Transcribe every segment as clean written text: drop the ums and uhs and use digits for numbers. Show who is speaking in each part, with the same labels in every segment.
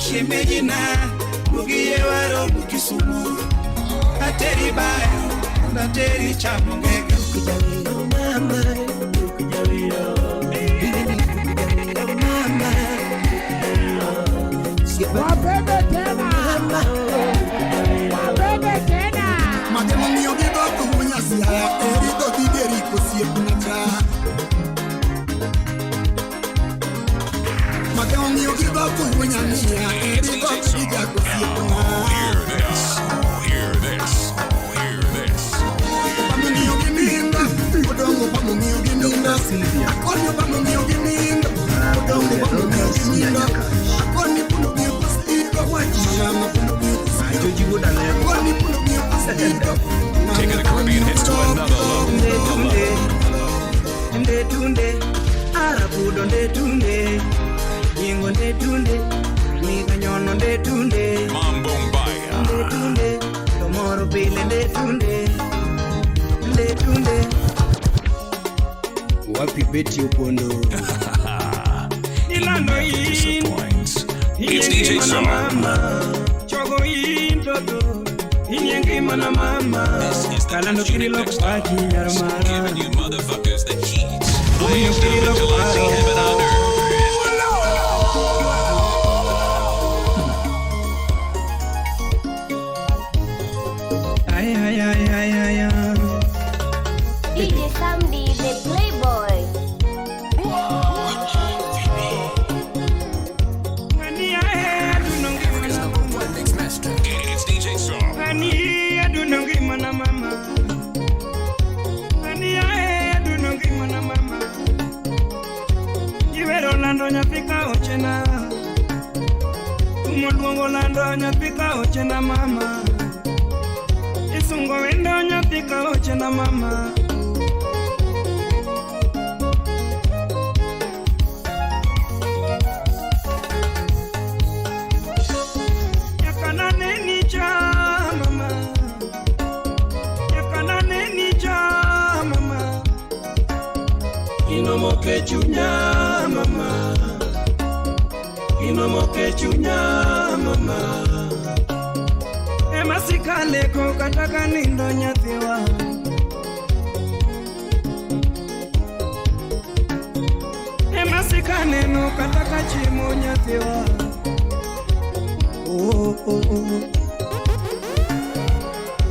Speaker 1: Shemejina, Mugie Waro, Mukisumu, Ateri Bayo, Ateri Chamongega, Mama,
Speaker 2: taking the Caribbean hits to another level.
Speaker 1: Ndetunde, Arabudo ndetunde, Yingo ndetunde, Miganyono ndetunde,
Speaker 2: Mambumbaya.
Speaker 1: Ndetunde, Tomorrow Pile ndetunde, Ndetunde. Wapi beti upondo? Ilando yin,
Speaker 2: It's DJ Summer.
Speaker 1: Chogo yin toto, Inyengi mana mama, Kalando kirilo kupati yarmara.
Speaker 2: Giving you motherfuckers the heat.
Speaker 1: Umiyo kirilo kupati
Speaker 2: Heaven on earth.
Speaker 1: Ay, ay, ay, ay, ay, ay.
Speaker 3: DJ Samdi, the Playboy.
Speaker 1: Ani ay, adunongi mana mama.
Speaker 2: It's DJ Summer.
Speaker 1: Ani adunongi mana mama. Ani ay, adunongi mana mama. Ibero lando nyapika ochena. Umodwongo lando nyapika ochena mama. Isungo wendo nyapika ochena mama. Yakana neni cha mama. Yakana neni cha mama. Inomoke chunya mama. Inomoke chunya mama. Emasikale ko kataka nindo nyathiwa. Emasikane no kataka chimo nyathiwa. Oh, oh, oh.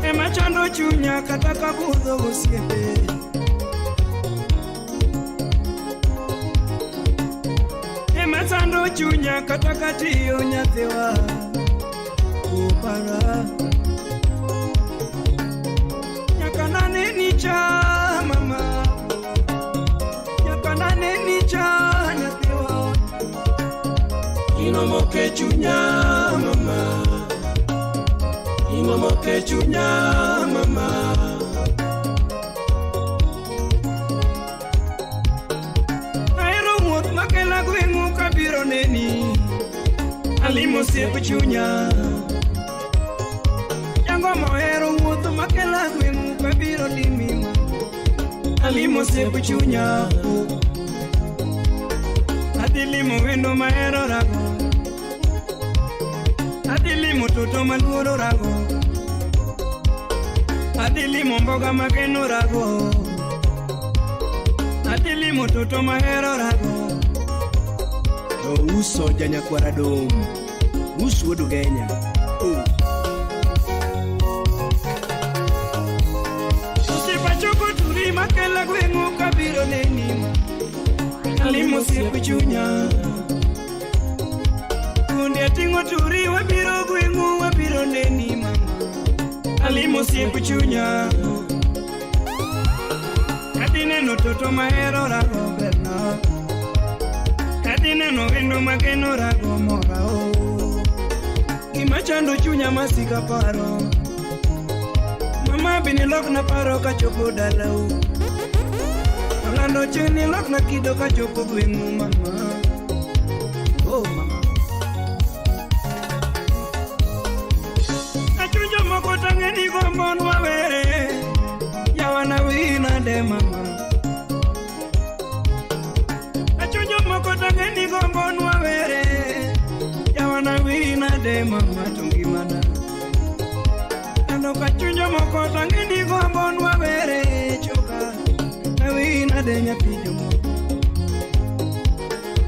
Speaker 1: Emachando chunya kataka budho osiepe. Emachando chunya kataka tiyo nyathiwa. Para Yakana neni cha mama. Yakana neni cha nyathiwa. Inomoke chunya mama. Inomoke chunya mama. Aero wuoth makela gweng'u kabiro neni. Alimo siep chunya. Yango mohero wuoth makela gweng'u kabiro limi. Alimo siep chunya. Adilimo wendo mahero rago. Adilimo toto maluoro rago. Adilimo mboga makeno rago. Adilimo toto mahero rago. Uso janyakwara dom. Uso wuodo genya. Usipachoko turi makela gweng'u kabiro neni. Alimo siep chunya. Kunde tingo turi wabiro gweng'u wabiro neni mama. Alimo siep chunya. Kadineno toto mahero rago berna. Kadineno wendo makeno rago mora o. Imachando chunya masika paro. Mama bini lok na paro kachopo dalau. Olando cheni lok na kido kachopo gweng'u mama. Oh mama. Kachujo moko tangeni gombon wawere. Yawana wina de mama. Kachujo moko tangeni gombon wawere. Yawana wina nade mama tungimana Ando kachunjo moko tangini gombo nwabere choka Nawi nade nyapijo moko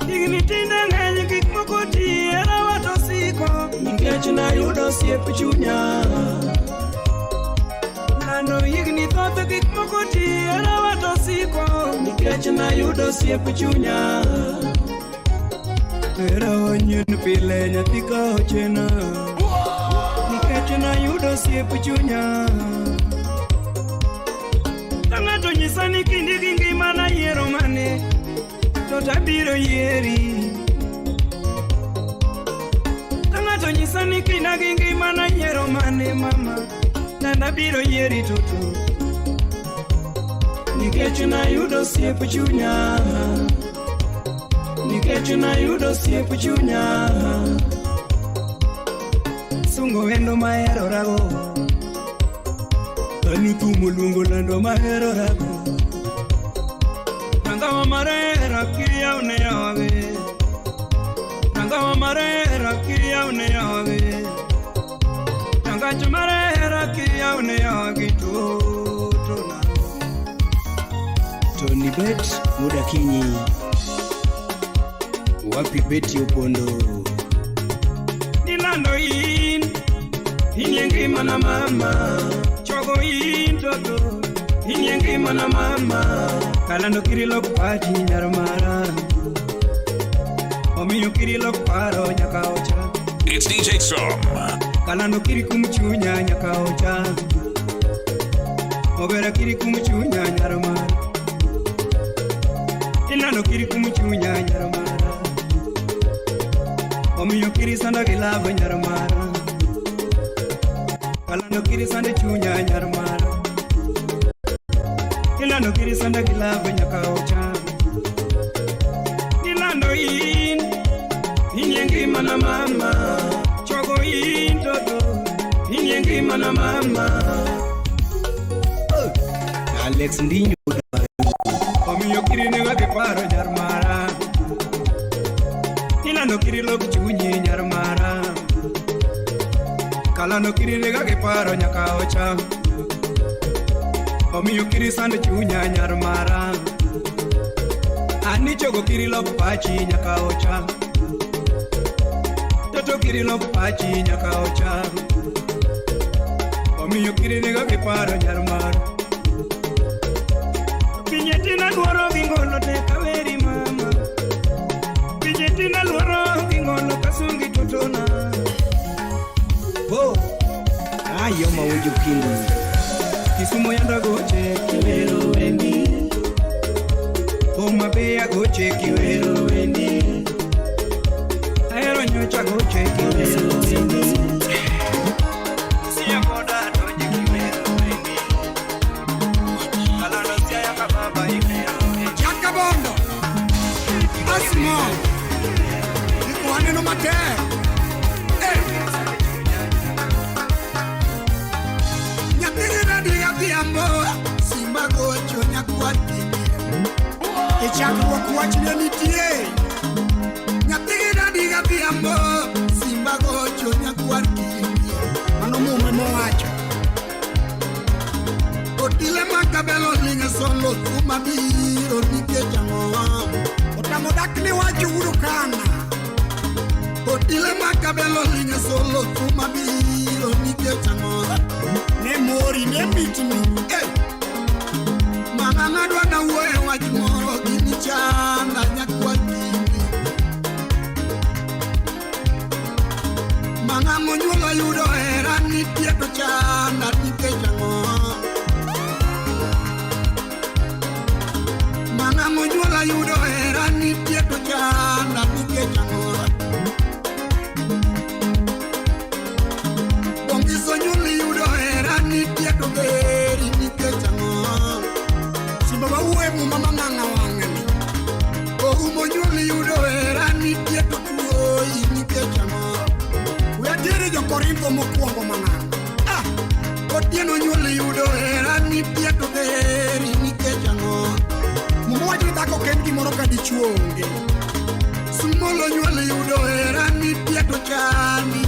Speaker 1: Igni tinde ng'eny gik moko tiera wato siko Nikech nayudo osiep chunya Nando igni thoth gik moko tiera wato siko Nikech nayudo osiep chunya Era wanyen pile nyathi ka ochena Nikech nayudo osiep chunya Ka ng'ato nyisa ni kindi gi ngima yiero mane To tabiro yieri Ka ng'ato nyisa ni kinda gi ngima yiero mane mama Nabiro yieri toto Nikech nayudo osiep chunya Nikech nayudo osiep chunya Sungo wendo mahero rago Anu thumo luongo lando mahero rago Nangawa marera kiriya une yawe Nangawa marera kiriya une yawe Nangacho marera kiriya une yawe Gito na Tony Bet muda kinyi Wapi Beti Opondo Nilando Inyengima na mama Chogo toto Inyengima na mama Kalando kirilo kupachi nyarmara Omiyo kirilo kuparo nyaka ocha
Speaker 2: It's DJ Som.
Speaker 1: Kalando kiri kumchunya nyaka ocha Obera kiri kumchunya nyarmara Ilando kiri kumchunya nyarmara Omiyo kiri sanda gilaba nyarmara Kalando kiri sanda chunya nyarmara Ilando kiri sanda gilaba nyaka ocha Ilando Inyengima na mama Chogo toto Inyengima na mama Alex Ndinyo Omiyo kiri niwa kiparo nyarmara Ilando kiri loku chunyi nyarmara Kalando kiri niwa kiparo nyaka ocha Omiyo kiri sande chunya nyarmara Ani chogo kiri loku pachi nyaka ocha Toto kiri loku pachi nyaka ocha Omiyo kiri niwa kiparo nyarmara Pinyetina luoro gingolo te kaweri mama Pinyetina luoro gingolo kasungi totona Oh, ayo mawuju kindu Kisumo yanda goche kiwero wendi Homa Bay goche kiwero wendi Aero nyocha goche kiwero wendi Siya koda doje kiwero wendi Kalando siya yaka baba kiwero wendi
Speaker 4: Chaka bondo Asmo Ikuhane no mate Nyatirina diya biyambo Simba gocho nyakuati Echaku wakuachi nitie Nyatirina diya biyambo Simba gocho nyakuati Mano mume moacho Otile makabelo linga solo Tumabiro nikechango Otamodakni wajuru kana Otile makabelo linga solo Tumabiro nikechango Ne mori ne mitimi Mama madwa na uwe wajimoro Gini chanda nyakwa gini Mama monyula yudo era Nitieto chanda nikechango Mama monyula yudo era Nitieto chanda nikechango Bongiso nyuli yudo era Nitieto geri nikechango Simba uwe mu mama nanga wangani Ohumo nyuli yudo era Nitieto kuoi nikechango Uyatiri jo Korintho mokuongo mananga Otieno nyuli yudo era Nitieto geri nikechango Mwaji dhako kendi moroka dichuonge Sumolo nyuli yudo era Nitieto chani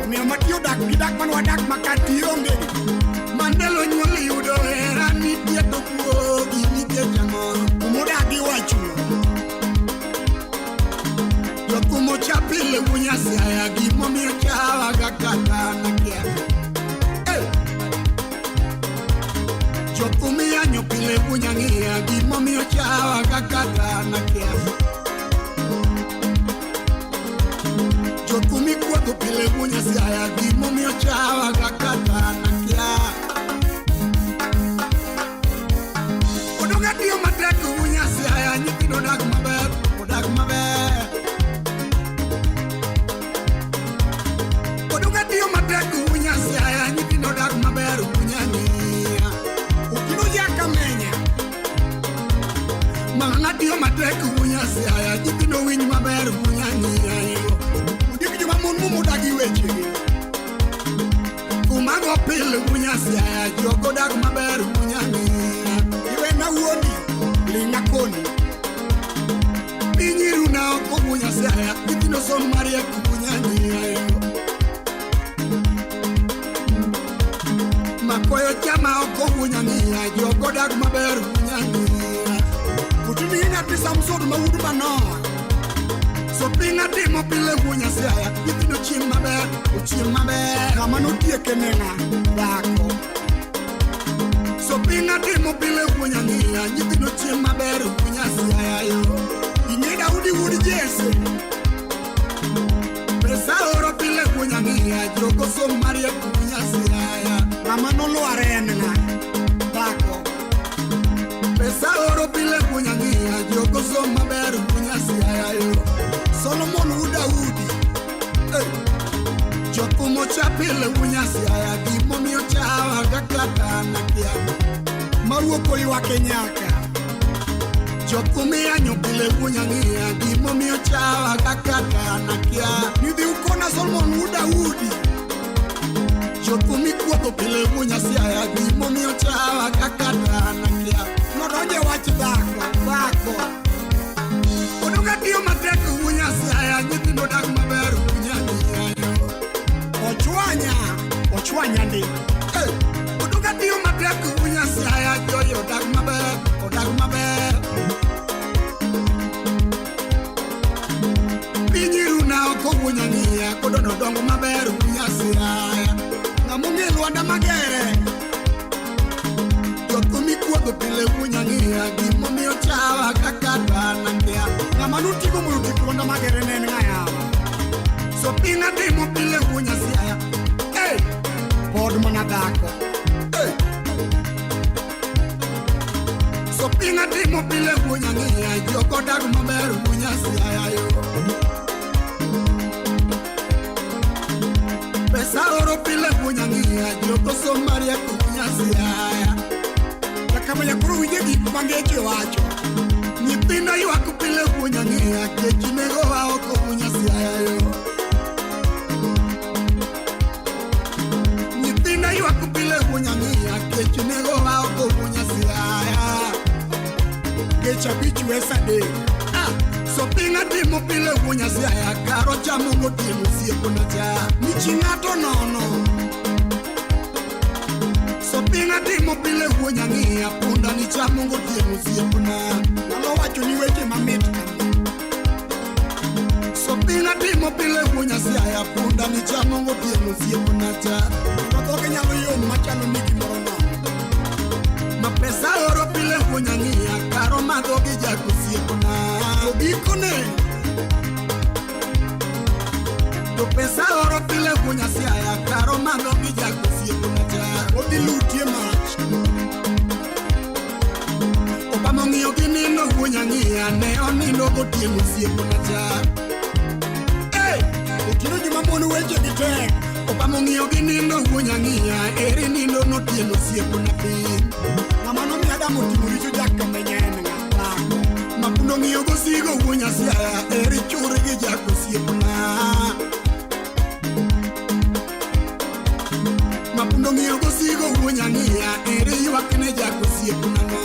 Speaker 4: Omiyo matiyo dak gi dak man wadak makati onge. Mandelo nyuol yudo hera nitie to kuogi nitie jang'o. Kumodagi wachuno. Jokumo chapile wunyasi aya gimomiyo chawa gakata nakia. Jokumi yanyo pile wunyang'ia gimomiyo chawa gakata nakia. Jokumi kuogo pile wunyasi aya gimomiyo chawa gakata nakia. Odonga tiyo matek wunyasi aya nyithindo odak maber, odak maber. Odonga tiyo matek wunyasi aya nyithindo odak maber wunyang'ia. Ukino yaka menya Manga tiyo matek wunyasi aya nyithindo winy maber wunyang'ia. Udik joma mon mudagi wechegi Kumago pile wunyasi aya jogo odak maber wunyang'ia. Iwe na wuoni linga koni Pinyiru na oko wunyasi aya nyithindo son mariek wunyang'ia. Makoyo chama oko wunyang'ia jogo odak maber wunyang'ia. Kutini ng'ati Samson mawudu manoa So pinga timo pile wunyasi aya nyithindo chiem maber, ochiem maber. Kama notieke nena dhako So pinga timo pile wunyang'ia nyithindo chiem maber wunyasi aya yo. Ing'e Daudi wuod Jesse Pesa oro pile wunyang'ia jogo som mariek wunyasi aya. Kama noluare en ng'a dhako Pesa oro pile wunyang'ia jogo som maber wunyasi aya yo. Solomon wuod Daudi Jokumo chapile wunyasi aya gimomiyo chawa gakata nakia. Mawuoko ywake nyaka Jokumi yanyo pile wunyang'ia gimomiyo chawa gakata nakia. Nidhi ukona Solomon wuod Daudi Jokumi kuogo pile wunyasi aya gimomiyo chawa gakata nakia. Nodonje wach dhako Odonga tiyo matek wunyasi aya nyithindo odak maber wunyang'ia. Ochwanya ndi Odonga tiyo matek wunyasi aya joyo odak maber, odak maber. Pinyiru na oko wunyang'ia kodono dongo maber wunyasi aya. Ng'among'e Lwanda Magere Jokumi kuogo pile wunyang'ia gimomiyo chawa gakata nakia. Ng'ama nutigo moyo tik Lwanda Magere nen ng'ayawa. So pinga timo pile wunyasi aya pod mana dhako So pinga timo pile wunyang'ia jogo odak maber wunyasi aya yo. Pesa oro pile wunyang'ia jogo som mariek wunyasi aya. Kama yakuru winje gik mangeche wacho Nyithindo ywak pile wunyang'ia kechi nego wa oko wunyasi aya yo. Nyithindo ywak pile wunyang'ia kechi nego wa oko wunyasi aya. Kech abich wesa de So pinga timo pile wunyasi aya karo chamo gotieno siepona cha. Michi ng'ato nono So pinga timo pile wunyang'ia punda ni chamo gotieno siepona. Nyalo wacho ni weche mamit kama So pinga timo pile wunyasi aya punda ni chamo gotieno siepona cha. Kodhoge nyalo yom machalo ni gimoro nono. Ma pesa oro pile wunyang'ia karo madhoge jako siepona. To gikone To pesa oro pile wunyasi aya karo madhoge jako siepona cha. Odhi lutie mach Obama ng'iyo gi nindo wunyang'ia ne onindo gotieno siepona cha. Otino joma mon weche gi tek Obama ng'iyo gi nindo wunyang'ia eri nindo notieno siepona piny. Ng'ama nomiyo Adam otimo richo jaka menya en ng'a Mapundo ng'iyo gosigo wunyasi aya eri churi gi jako siepona. Mapundo ng'iyo gosigo wunyang'ia eri ywak ne jako siepona no.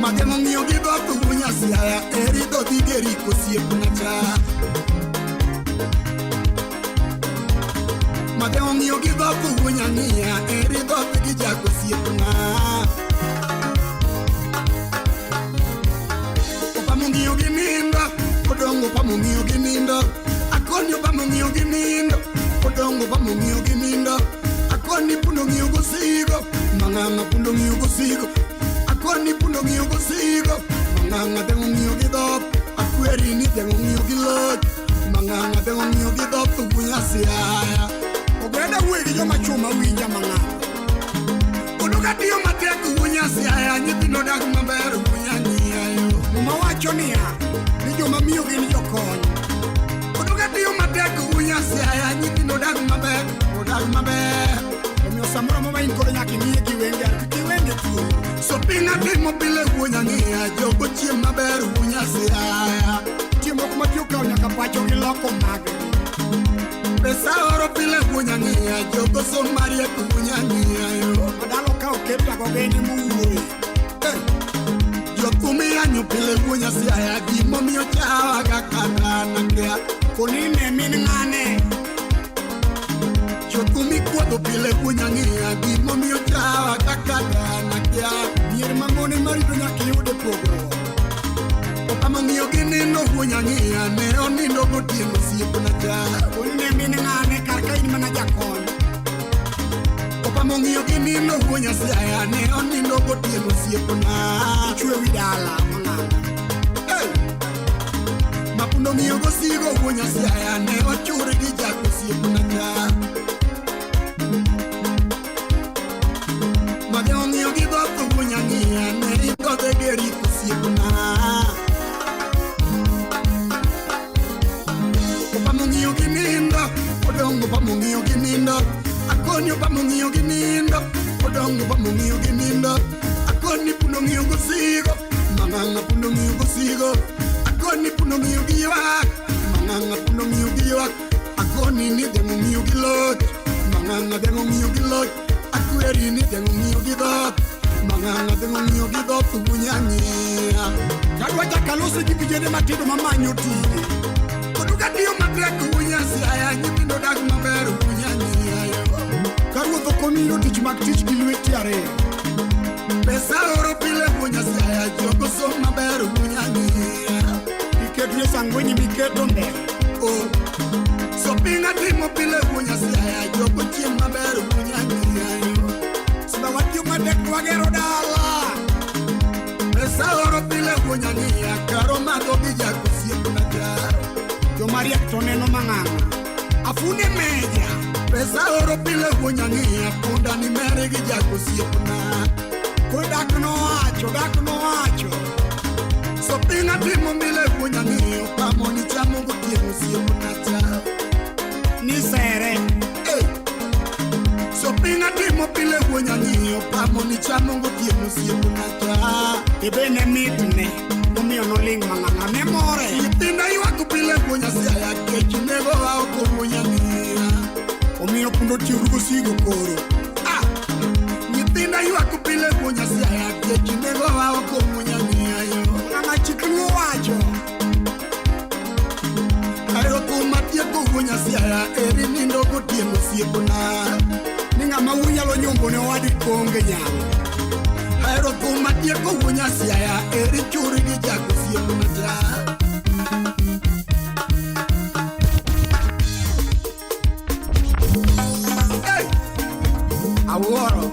Speaker 4: Mademo ng'iyo gi dhok wunya siaya eri dhodhi geriko siepna cha. Mademo ng'iyo gi dhok wunya ng'iya eri dhodhi gi jako siepna. Opamo ng'iyo gi nindo odongo opamo ng'iyo gi nindo. Akoni opamo ng'iyo gi nindo odongo opamo ng'iyo gi nindo. Akoni puno ng'iyo gosigo mang'ang'a puno ng'iyo gosigo. Akoni puno ng'iyo gosigo mang'ang'a dengo ng'iyo gi dhok. Akweri ni dengo ng'iyo gi lot mang'ang'a dengo ng'iyo gi dhok wunya siaya. Ogweda wegi joma chuma winja mang'ang'a oduga tiyo matek wunya siaya. Nyithindo dak maber wunya ng'iyayo. Muma wacho niya ni joma miyo gin jokony. Oduga tiyo matek wunya siaya. Nyithindo dak maber odak maber. Omiyo samoro mama in koro nyaka ing'iye gi wenge kiwenge tuo. So pinga timo pile wunya ng'iya jogo chiem maber wunya siaya. Chiemo kuma tiyo kao nyaka pacho gi loko mage. Pesa oro pile wunya ng'iya jogo som mariek wunya ng'iyayo. Madalo kao kepta go geni muwuoyi. Jokumi anyo pile wunya siaya. Gimomiyo chawa kakata nakia konine min ng'ane. Jokumi kuodho pile wunya ng'iya. Gimomiyo chawa kakata nakia mier mang'one marito nyaka yude pogruok. Opamo ng'iyo gi nindo wunya ng'iya ne onindo gotieno siepna cha. Konine min ng'ane kar ka in mana jakony. Opamo ng'iyo gi nindo wunya siaya ne onindo gotieno siepna. Chwe wi dala mang'ang'a. Mapundo ng'iyo gosigo wunya siaya ne ochuri gi jako siepna cha. Mademo ng'iyo gi dhok wunya ng'iya ne idhodhe geriko siepna. Opamo ng'iyo gi nindo odongo opamo ng'iyo gi nindo. Akoni opamo ng'iyo gi nindo odongo opamo ng'iyo gi nindo. Akoni puno ng'iyo gosigo mang'ang'a puno ng'iyo gosigo. Akoni puno ng'iyo gi ywak mang'ang'a puno ng'iyo gi ywak. Akoni ni dengo ng'iyo gi lot mang'ang'a dengo ng'iyo gi lot. Akweri ni dengo ng'iyo gi dhok mang'ang'a dengo ng'iyo gi dhok wunya ng'iya. Kadwa jakaloso gi vijende matindo mamanyo tije. Oduga tiyo matek wunya siaya. Nyithindo dak maber wunya ng'iyayo. Karuodho komiro tich mag tich gi lweti ariyo. Pesa oro pile wunya siaya. Jogo som maber wunya ng'iya. Iketo ye sangwenyi miketo mbele. So pinga timo pile wunya siaya. Jogo chiem maber wunya ng'iyayo. Sima watiyo matek wagero dala. Pesa oro pile wunya ng'iya. Karo mago gi jako siepna cha. Jomariek to neno mang'ang'a afune meja. Pesa oro pile wunya ng'iya. Punda ni mere gi jako siepna. Kodak no wacho. So pinga timo pile wunya ng'iya. Opamo ni chamo gotieno siepna cha. Ni sere so pinga timo pile wunya ng'iya. Opamo ni chamo gotieno siepna cha. Ibene mitne omiyo noling mang'ang'a ne more. Nyithinda ywak pile wunya siaya. Kech nego oko wunya ng'iya. Omiyo pundo tiyo gosigo koro. Nyithinda ywak pile wunya siaya. Kech nego oko wunya ng'iyayo. Ng'ama chikluo wacho aero kuma tieko wunya siaya. Eri nindo gotieno siepna. Ni ng'ama wunyalo nyombo ne owadi konge nyalo. Aero kuma tieko wunya siaya. Eri churi gi jako siepna cha. Awuoro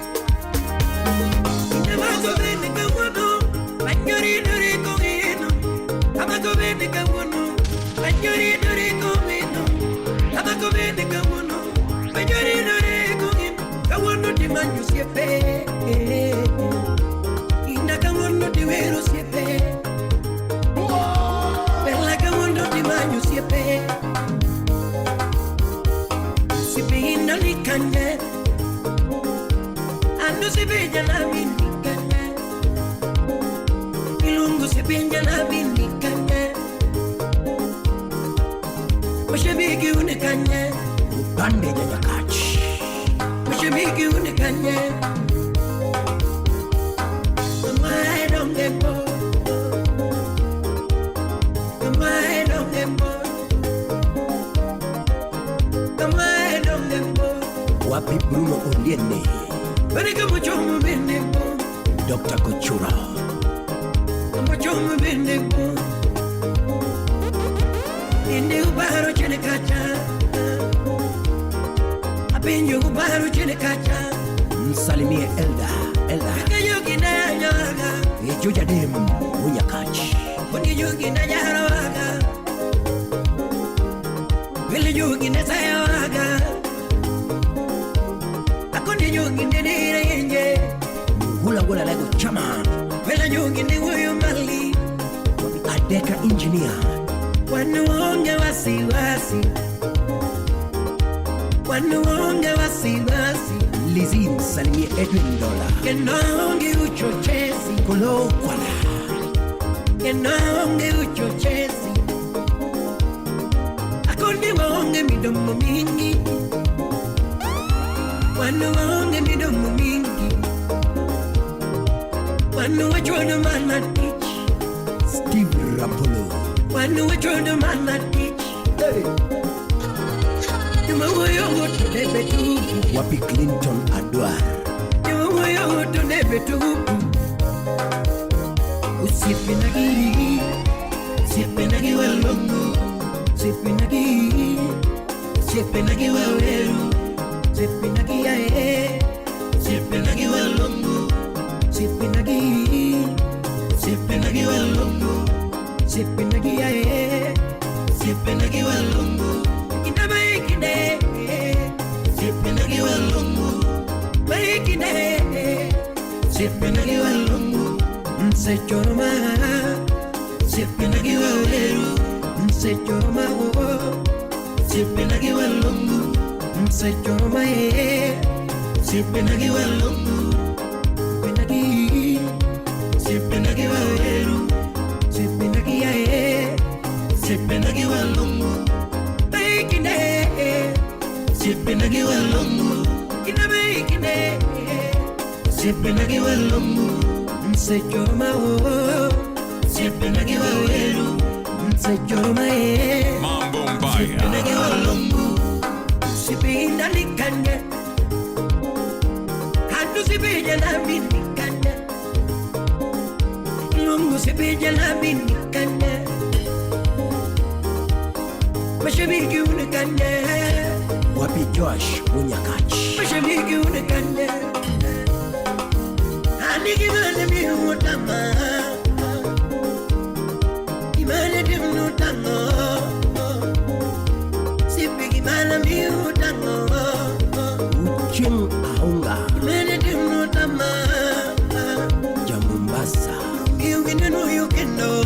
Speaker 4: Mashemiki unikanye Bande jaja kachi Mashemiki unikanye Mama I don't get bored
Speaker 5: Bruno Oliene,
Speaker 1: Barika Mochomo Bendebo,
Speaker 5: Dr. Kochura,
Speaker 1: Mochomo Bendebo, Inde Ubaro Chenekacha, Abenjo Ubaro Chenekacha,
Speaker 5: Msalimie Elda,
Speaker 1: Kayogi na Yaga,
Speaker 5: Ejoja Dem, Unyakachi,
Speaker 1: Kuni Yogi na Yaraga, Vili Yogi na Sayaga, Akoni Yogi na Nere,
Speaker 5: Hula Wula Lego Chaman,
Speaker 1: Vila Yogi na Woyomali,
Speaker 5: Adeka Engineer,
Speaker 1: Wanuonge wasiwasi, Wanuonge wasiwasi,
Speaker 5: Lizzie Msalimie Edwin Dola,
Speaker 1: Kenonge uchochezi,
Speaker 5: Kolo Kwala,
Speaker 1: Kenonge uchochezi, Akoni waonge midomo mingi, Wanu waonge midomo mingi, Wanu wachono mana teach,
Speaker 5: Steve Rapolo,
Speaker 1: Wanu wachono mana teach, Yuma woyo to nebe tupu,
Speaker 5: Wapi Clinton Adwar,
Speaker 1: Yuma woyo to nebe tupu, Usipinagi, Sipinagi walongo, Sipinagi, Sipinagi waweru, Sipinagi ae, Sipinagi walongo, Sipinagi, Sipinagi walongo, Sipinagi ae, Sipinagi walongo, Inabaikine, Sipinagi walongo, Baikine, Sipinagi walongo, Msechoroma, Sipinagi waweru, Msechoroma, Sipinagi walongo, Msechoroma, Sipinagi walongo, Sipinagi, Sipinagi waweru, Sipinagi ae, Sipinagi walongo, Baikine, Sipinagi walongo, Inabaikine, Sipinagi walongo, Msechoroma, Sipinagi waweru, Msechoroma,
Speaker 2: Mambo
Speaker 1: Sipinagi
Speaker 2: Mbaya.
Speaker 1: walongo, Sipinda nikanye, Hadu sipija na binikanye, Ilungu sipija na binikanye, Mashabiki unikanye,
Speaker 5: Wapi Josh Unyakachi,
Speaker 1: Mashabiki unikanye, Aniki mane mi utama, Imane di utama, Sipigi mane mi utama,
Speaker 5: Ucheng Aunga,
Speaker 1: Imane di utama,
Speaker 5: Jamumbasa,
Speaker 1: You can know you can know,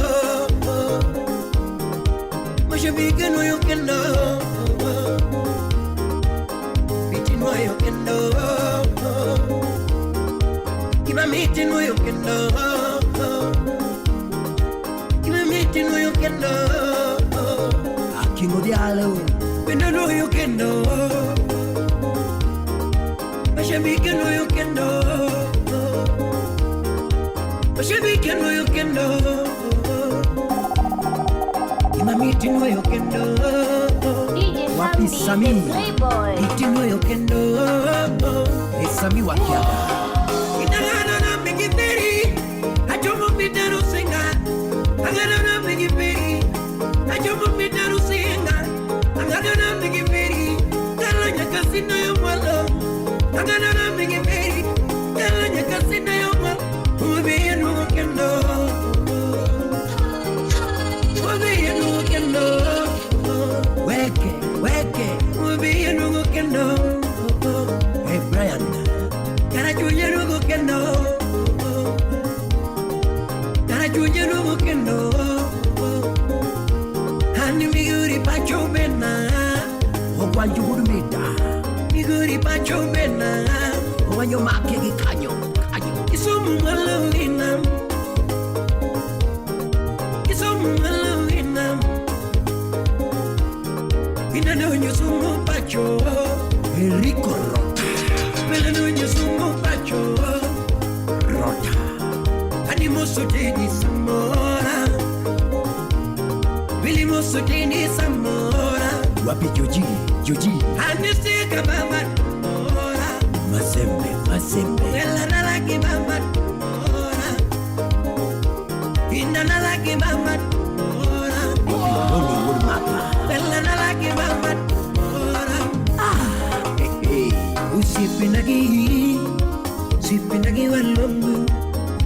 Speaker 1: Mashabiki know you can know, Bitin know you can know, Give a meeting know you can know, Give a meeting know you can know,
Speaker 5: Akingo Diallo,
Speaker 1: When I know you can know, Mashabiki know you can know, Mashabiki know you can know, Give a meeting know you can know,
Speaker 3: DJ
Speaker 5: Wapi
Speaker 3: Samdi, the
Speaker 5: Sami?
Speaker 3: Playboy.
Speaker 1: Meeting know you can know.
Speaker 5: Esami Wakiaga,
Speaker 1: Inagana na mingi peri, ajomo pitaru singa. Agana na mingi peri, ajomo pitaru singa. Agana na mingi peri, kalanya kasino yo mwalo. Agana na mingi peri, kalanya kasino yo mwalo. Ubi yenu kendo, ubi yenu kendo,
Speaker 5: Weke,
Speaker 1: ubi yenu kendo.
Speaker 5: Hey Brian,
Speaker 1: Karachunya nugu kendo, Karachunya nugu kendo, Hani miguri pacho bena,
Speaker 5: Ogwanju Gudumita,
Speaker 1: Miguri pacho bena,
Speaker 5: Ogwanyo Makegi Kanyo,
Speaker 1: Isumu malawinam, Isumu malawinam, Inanonyo sumu pacho,
Speaker 5: Enrico Rota,
Speaker 1: Melanonyo sumu pacho,
Speaker 5: Rota,
Speaker 1: Animoso teni samora, Vilimoso teni samora,
Speaker 5: Wapi Joji,
Speaker 1: Anisika baba mora,
Speaker 5: Mazembe, mazembe.
Speaker 6: Elana lagi mama ora. Inana lagi mama ora.
Speaker 5: Moni wul mata.
Speaker 6: Elana lagi mama ora.
Speaker 5: Usipinagi walongu.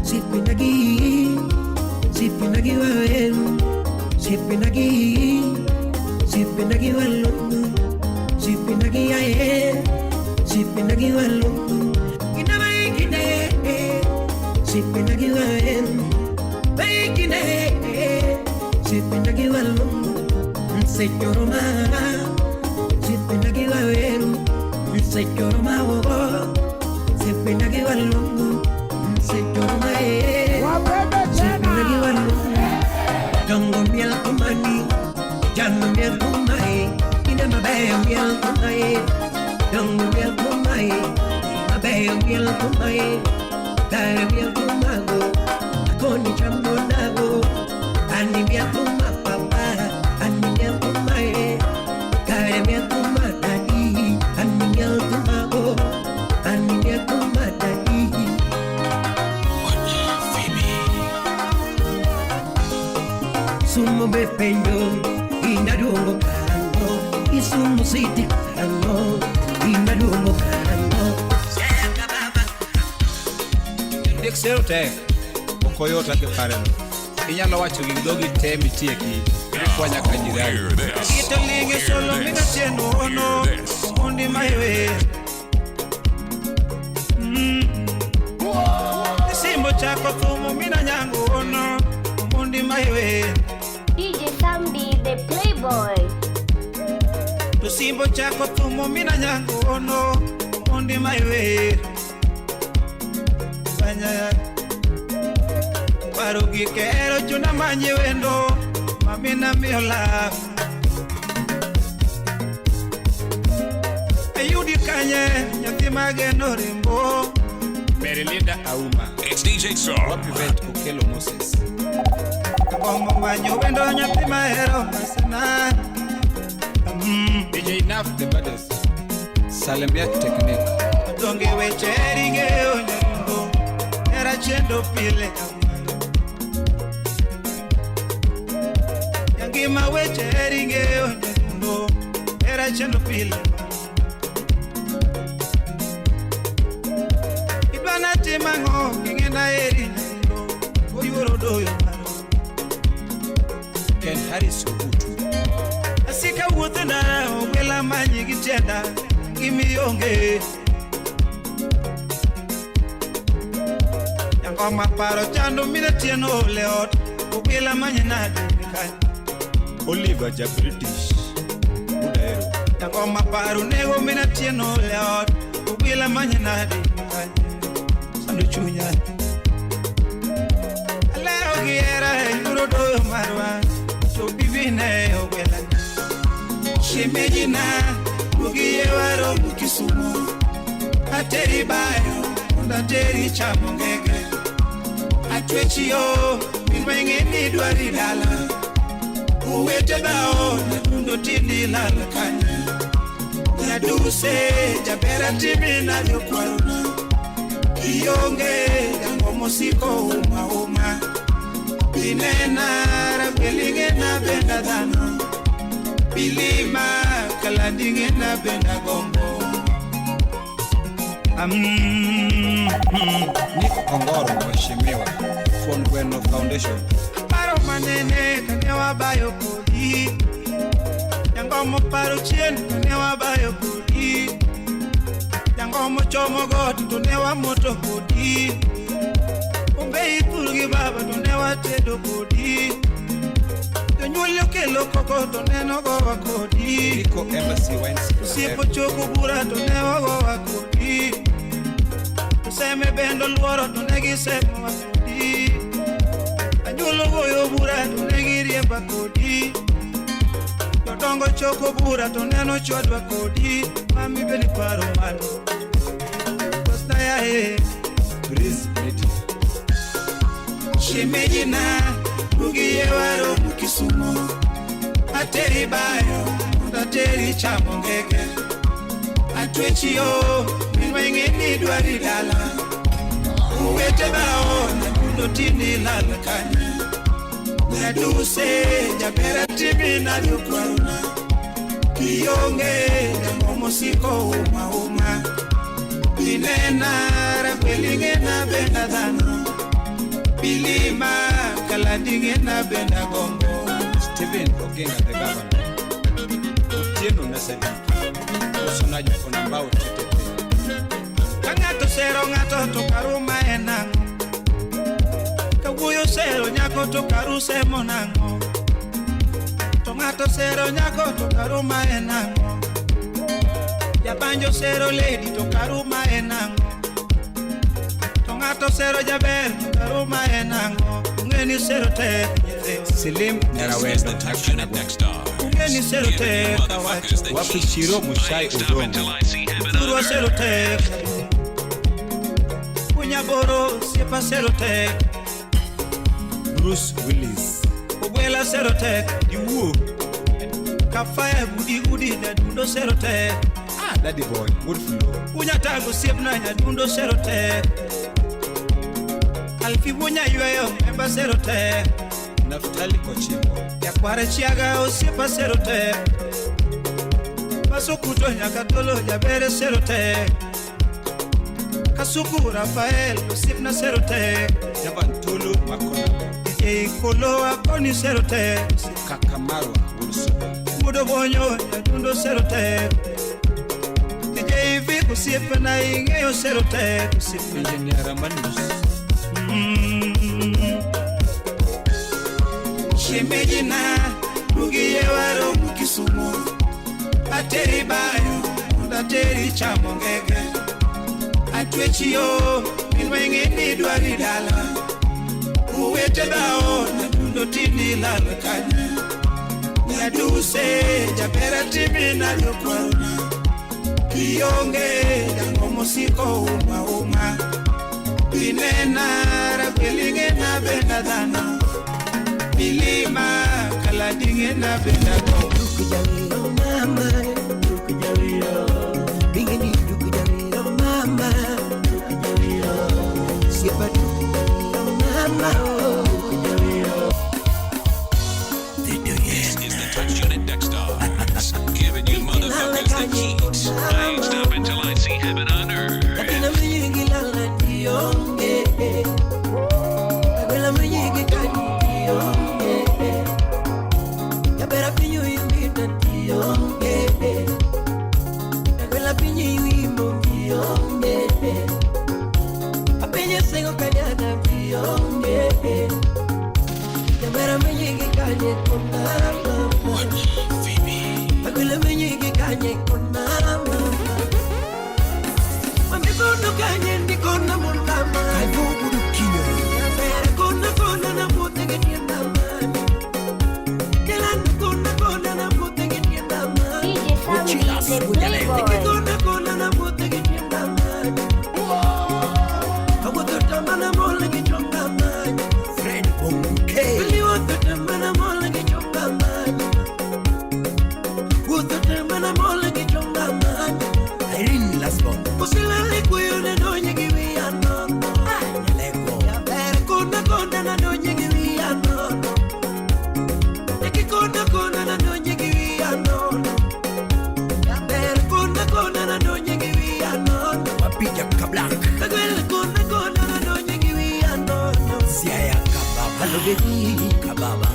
Speaker 5: Sipinagi wawenu. Sipinagi walongu. Sipinagi aye. Sipinagi walongu. Kine. Sipinagi wawenu. Kine. Sipinagi walongu. Nseyoroma. Sipinagi wawenu. Nseyoroma wobo. Sipinagi walongu. Nseyoroma Sipinagi walongu. Dongo miel kumani. Janu miel kumai. Ina mabe miel kumai. Dongo miel kumai. Mabe miel kumai. Kare miel kumago. Akoni chambo nago. Ani miel kumapapa. Ani miel kumai. Kare miel kumadadi. Ani miel kumago. Ani miel kumadadi. Sumo bepenyo. Inadungo karango. Isumo siti karango. Inadungo karango.
Speaker 7: Dek sero tek okoyota ke pareno inyalo wacho gi dogi te mitieki kwanya ka jirani
Speaker 2: Hear this.
Speaker 1: Italinge solo mina tiendo ono Mundi maiwe Simbo chako tumu mina nyangu ono Mundi maiwe
Speaker 3: DJ Samdi, the Playboy.
Speaker 1: Simbo chako tumu mina nyangu ono Mundi maiwe Paro gi kero chuna manye wendo Mamina miola Ayudi kanye Nyati mageno rimbo
Speaker 7: Merilinda Auma
Speaker 2: It's DJ Sarge.
Speaker 7: Represent Okelo Moses
Speaker 1: Bongo manyo wendo nyati mahero masana
Speaker 7: DJ Naf the baddest Salembia Technique
Speaker 1: Donge weche ringe onyendo Era chendo pile Yangima weche ringe onyendo Era chendo pile Ibana timango kingena eri nyendo Oyuro doyo maro
Speaker 7: Ken Harris Obutu
Speaker 1: Asika wuthina ogwela manyi gitenda Gimi yonge Yangoma paro chando mine tieno leot Ogwela manyi nadi mikany
Speaker 7: Oliver ja British Udaero
Speaker 1: Yangoma paro nego mine tieno leot Ogwela manyi nadi mikany Sando chunya Aleo giera yuro doyo marwa Chobibine ogwela Shemejina Mugiye waro mukisumu Ateri bayo Ndateri chamongege Atwechiyo Minwenge nidwari dala Uwete bao Nadundo tindi lala kanya Naduse Jabera timi na jokwaruna Iyonge Yangomo siko uma Binena Rabelinge na benda dano Bilima kalandinge na benda gombo
Speaker 7: Nick Kongoro mheshimiwa Fon Bueno Foundation
Speaker 1: Paro manene kanewa bayo kodi Yangomo paro chien kanewa bayo kodi Yangomo chomo goti tonewa moto kodi Umbe ipulgi baba tonewa tedo kodi Nyulio kelo koko toneno gowa kodi
Speaker 7: Nico Embassy Wines
Speaker 1: Sipo choko bura tonewa gowa kodi Seme bendo luoro tonegi semo wa kodi Anyulo goyo bura tonegi riemba kodi Yodongo choko bura toneno chodwa kodi Mami beni paro mano Kosta ya
Speaker 7: Breeze Radio
Speaker 1: Shemejina Mugiye waro mukisumu Ateri bayo Ndateri chamongege atwechio minwengeni dwari dala uwete bao nadundo tini lalakani naduse jabera timi nadukwaruna kionge jamomo siko uma inena rapelinge na benda dhano bilima kaladinge na benda gongo Stephen Ogenga the governor Otieno Nasedi Usonaji kona mbao tetete Kangato sero ngato tokaruma enango Kaguyo sero nyako tokaruse monango Tomato sero nyako tokaruma enango Yabanjo sero lady tokaruma enango Tomato sero jabel tokaruma enango Ungeni sero te Slim
Speaker 2: This is the Touch Unit Next Star.
Speaker 1: Ungeni sero te
Speaker 7: Wapishiro Mushai Udongo
Speaker 1: Urwa sero te Unyaboro siepa sero te
Speaker 7: Bruce Willis
Speaker 1: Ubwela sero te
Speaker 7: Diwo
Speaker 1: Kafaya gudi na dundo sero te
Speaker 7: Daddy Boy Good Flow
Speaker 1: Unyatago siep na nyadundo sero te Alfi wunya yueyo memba sero te
Speaker 7: Naftali Kochimbo
Speaker 1: Ya kware chiaga o siepa sero te Basukuto nyakatolo ya bere sero te Kasuku Rafael o siep na sero te
Speaker 7: Yabantolo Makona
Speaker 1: DJ Kolo akoni sero te
Speaker 7: Kakamarwa Wilson
Speaker 1: Mudo bonyo nyadundo sero te DJ Viku siepa na ingeyo sero te
Speaker 7: Engineer Ramanus
Speaker 1: Shemejina Rugiye waro mukisumo Ateri bayo Ateri chamongege Atwechio Minwengeni dwari dala Uwete bao Nadundo tini lalakani Naduse Jabera timi nadukwaruna Kionge Jangomo siko uma Inena Rapelinge na benda dhana Bilima kaladinge na benda gongo
Speaker 6: Dukujawiro mama, dukujawiro Bingeni dukujawiro mama, dukujawiro Siapa dukujawiro mama, dukujawiro
Speaker 2: This is the Touch Unit Next Star. Giving you motherfuckers the heat. I ain't stopping till I see heaven on earth.
Speaker 6: Kakena mwenye lala dionge Kakena mwenye kani dionge Yabera pinyo yumbita dionge Kakena pinyo yuimbo dionge Apenye sego kanyana dionge Yabera mwenye kanye konama Kakena mwenye kanye konama Kono kanye ndi kona mulama Kaibubu dukiyo Yabere kona na mute getienda mani Kelanda kona na mute getienda mani
Speaker 3: DJ Sambi the Playboy.
Speaker 6: Kona na mute getienda mani Awotota mana mola gichonga mani Fred Bonke Kili wotota mana mola gichonga mani Wotota mana mola gichonga mani Irene Lasbon Usilale kuyone donye giwi anono Nyeleko Yabere kona na donye giwi anono Neki kona na donye giwi anono Yabere kona na donye giwi anono Wapija kablak Kagwele kona na donye giwi anono Siaya kababa Halo bebi kababa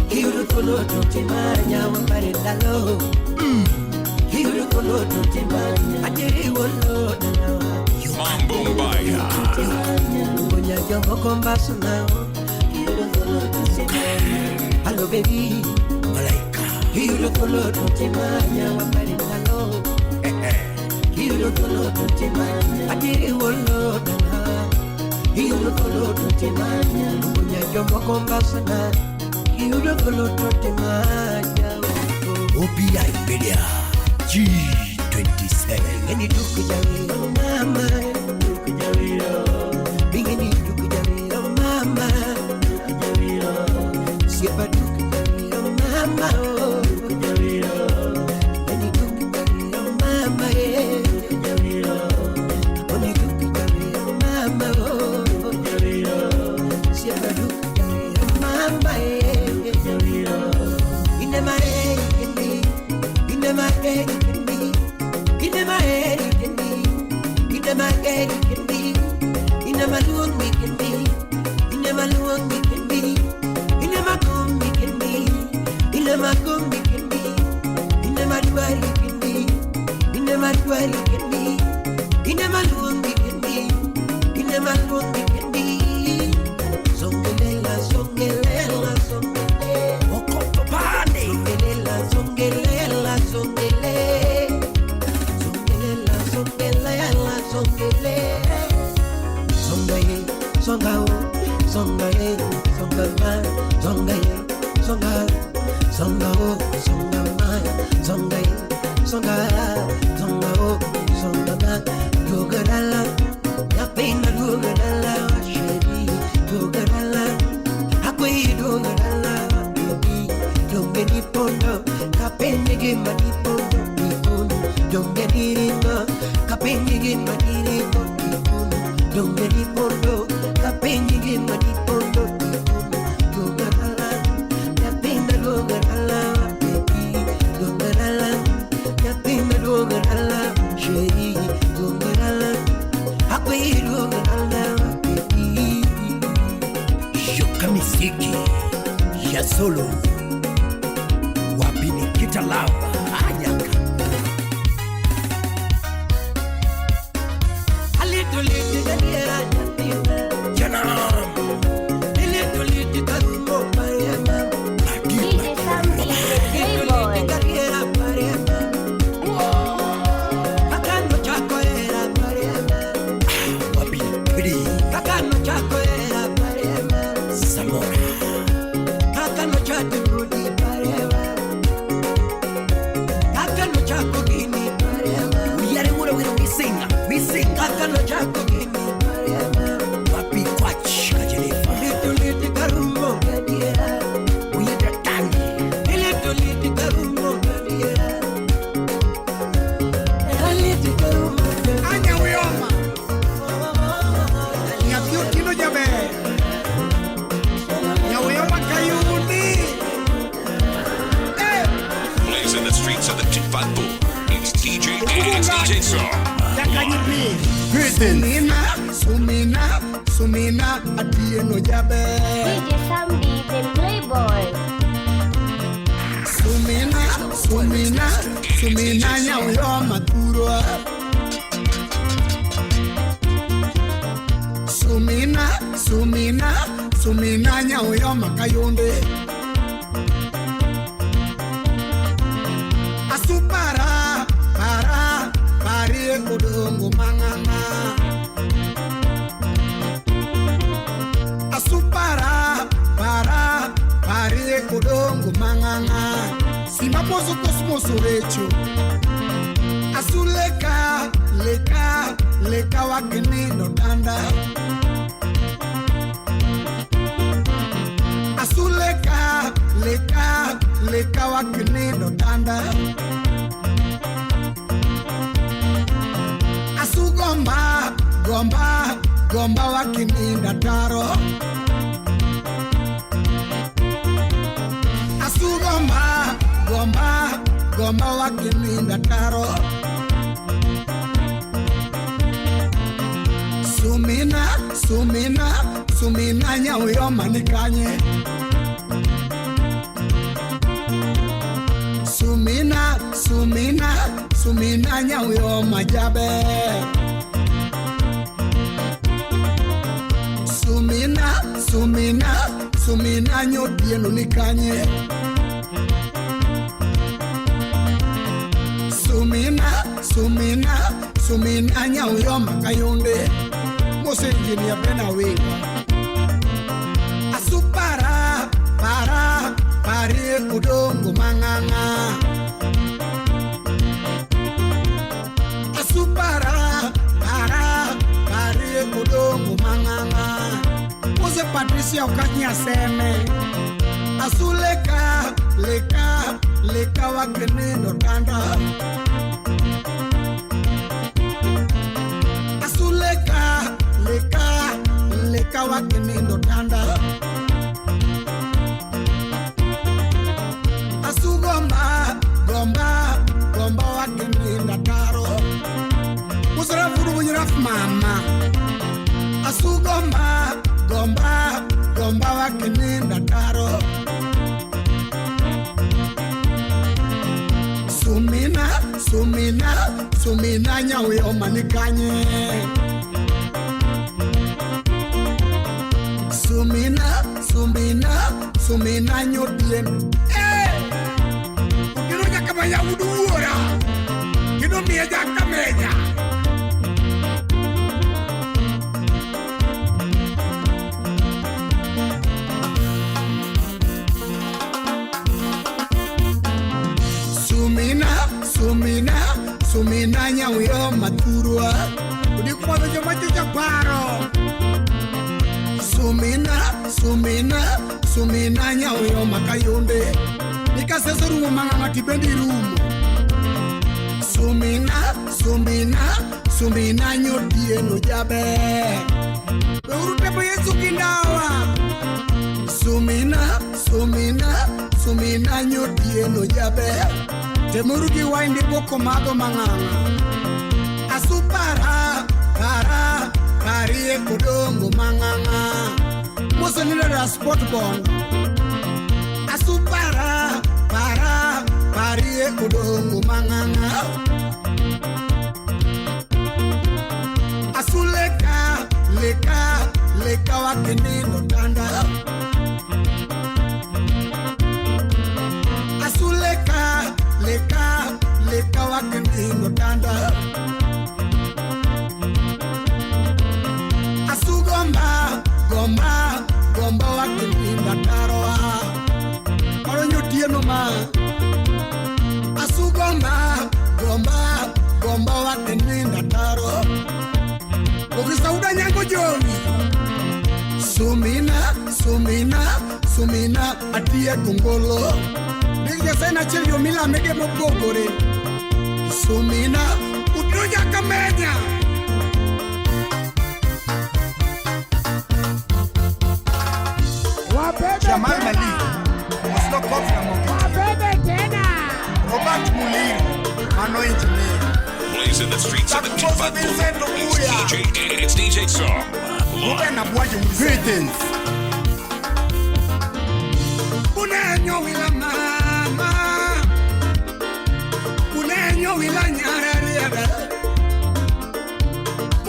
Speaker 6: Hiuru kolo tutimanya wapare dalo Hiuru kolo tutimanya Ajiri wolo danawa
Speaker 2: Mambo Mbaya.
Speaker 6: Unya jombo kombasu nao Hiuru kolo tutimanya Halo baby Malaika Hiuru kolo tutimanya wapare dalo Hiuru kolo tutimanya Ajiri wolo danawa Hiuru kolo tutimanya Unya jombo kombasu nao Hiuru kolo tutimanya OPI Media G27 Bingeni dukujawiro mama Dukujawiro Bingeni dukujawiro mama Dukujawiro Siapa dukujawiro mama Dukujawiro Bingeni dukujawiro mama
Speaker 4: Sumina, Atieno Jabe.
Speaker 3: DJ Samdi, the Playboy.
Speaker 4: Sumina, Nyauyo Maturo. Sumina, Nyauyo Makayonde. Asupara, pari kudungu manganga. Asupara, pari kudungu manganga. Simapozo kosmoso recho. Asuleka, leka wakini no danda. Asuleka, leka wakini no danda. Gomba wakini dataro. Gomba wakini dataro. Sumina Nyauyo manikanye. Sumina Nyauyo majabe. Sumina Nyodieno nikanye. Sumina Nyauyo makayonde. Mose engineer Bena Wega. Asupara, pari kudongo manganga. Asupara, pari kudongo manganga. Mose Patricia Okanya Seme. Asuleka, leka wakene no tanda. Asuleka, leka wakene no tanda. sumina nyawe omanikanye sumina nyodien kino nyaka ya uduora kino miya jaka meja sumina nyawe omaturwa udikwazo jomachucha paro sumina nyawe omakayonde nikasesorumo mangama tibendi rumo sumina nyodieno jabe urutebo Yesu kindawa sumina nyodieno jabe temurugi waindi boko mago manganga asupara parie kodongo manganga moso nile da sport bond asupara parie kodongo manganga asuleka leka wakenendo tanda asuleka leka wakenendo tanda asugomba gomba wakenendo taroa oronyo tieno ma asugomba gomba wakenendo taro okisauda nyango jomi sumina atie gongolo Nigga sena chilio mila mege mokogore sumina utroja kamenya Jamal Malik Oslo Kofra Moki Robert Muliri Mano Engineer
Speaker 2: Blazing the streets of the T-Funk. It's DJ Sam.
Speaker 4: Greetings. Unenyo wila mama Unenyo wila nyarariada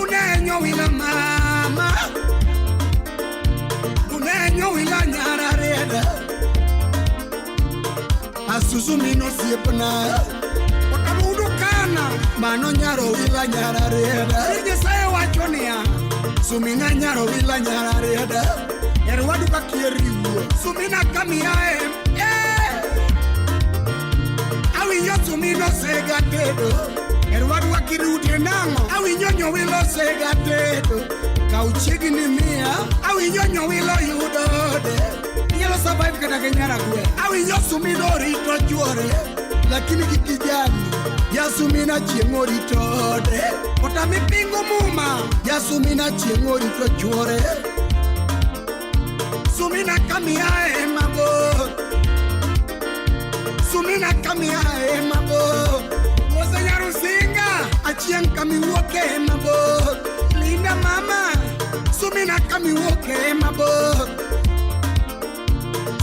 Speaker 4: Unenyo wila mama Unenyo wila nyarariada Asusumino siepna Wakabudukana Mano nyaro wila nyarariada Ije sayo wachonia Sumina nyaro wila nyarariada Erwadu kakieriwo Sumina kamiae Awinyo sumino sega tedo Erwadu wakirudie nango Awinyo nyowilo sega tedo Kauchigi ni mia Awinyo nyowilo yudode Nyelo survive kata kenyara kwe Awinyo sumino rito juore Lakini kikijani Ya sumina chiengo ritode Kota mipingo muma Ya sumina chiengo rito juore Sumina kamiae mabo Sumina kamiae mabo Wosa nyarusinga Achien kamiwoke mabo Linda mama Sumina kamiwoke mabo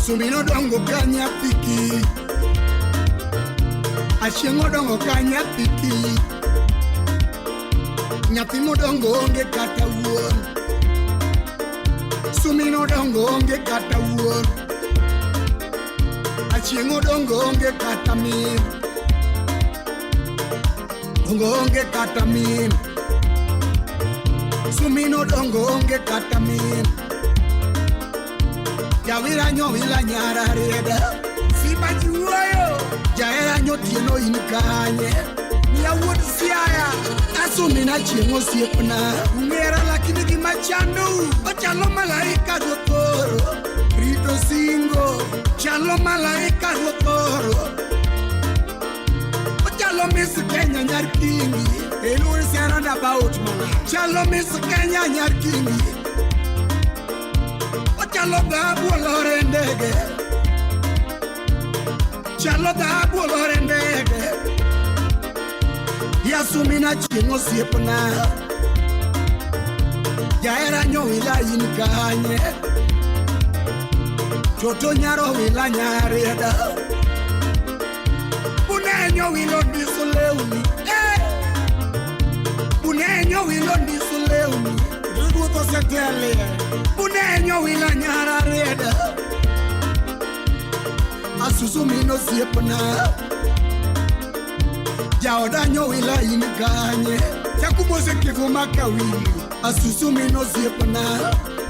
Speaker 4: Sumino dongo kanya piki Achien odongo kanya piki Nyatimo dongo onge kata wuon Sumino dongo onge kata wuon Achiengo dongo onge kata min Dongo onge kata min Sumino dongo onge kata min Jawira nyo wila nyara reda Siba juwayo Jaera nyo tieno inikanye Nia wood siaya Asumina chiengo siepna Ungera lakini kimachandu Ochalo malaika dotoro Rito singo Chalo malaika dotoro Ochalo miss Kenya nyarkingi Eluri siarand about mama Chalo miss Kenya nyarkingi Ochalo babu olorendege Chalo babu olorendege Yasumina chiengo siepna Jaera nyo wila inikanye Toto nyaro wila nyareda Unenyo wilo disoleuni Bunenyo wilo ndisuleu Ruto setele Bunenyo wila nyara reda Asusumino siepna Jaodanyo wila iniganye Chakumose kifuma kawili Asusumino siepna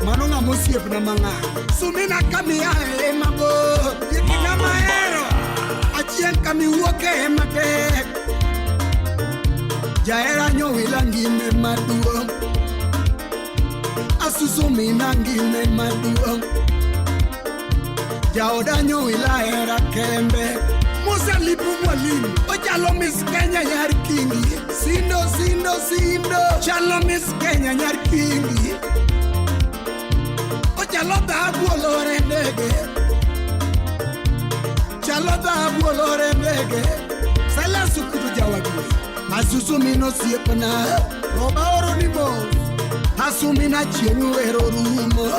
Speaker 4: Manonga mo siepna manga Sumina kamia emabo Yekina maero Achien kami uoke emate Jaera nyo wila ngime maduo Asusumina ngime maduo Jaoda nyo wila era kembe Musa lipu mwalimu Ojalo Miss Kenya nyar kingi Sindo Chalo Miss Kenya nyar kingi Ojalo dhabu olore ndege Chalo dhabu olore ndege Sala sukutu jawagwe Asusumino siepna Roba oro ni mo Asumina chienu ero rumo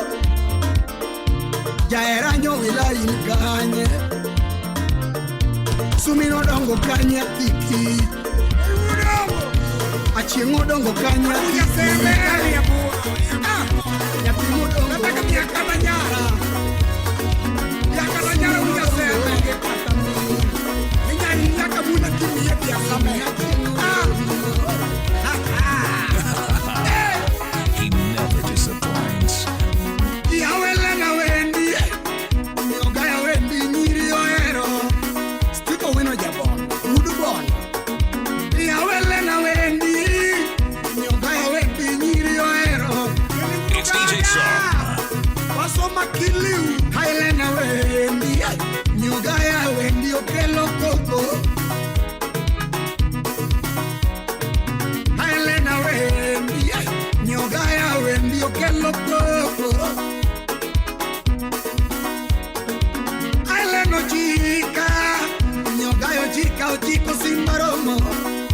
Speaker 4: Jaera nyo wila inganye Sumino dongo kanya tiki Achiengo dongo kanya tiki Yapimu dongo Nataka miaka manyara Miaka manyara ujaseme Miaka muna kimi yepi ya same
Speaker 2: He never disappoints.
Speaker 4: Yawele na wendi Nyoga ya wendi nyiri oero Stiko wino jabon Udu bon Yawele na wendi Nyoga ya wendi nyiri oero
Speaker 2: It's DJ Sam.
Speaker 4: Wasoma kiliu Haile na wendi Nyoga ya wendi okelo koko Haile na wendi Nyoga ya wendi okelo koko Haile no chica Nyoga yo chica o chico sin baromo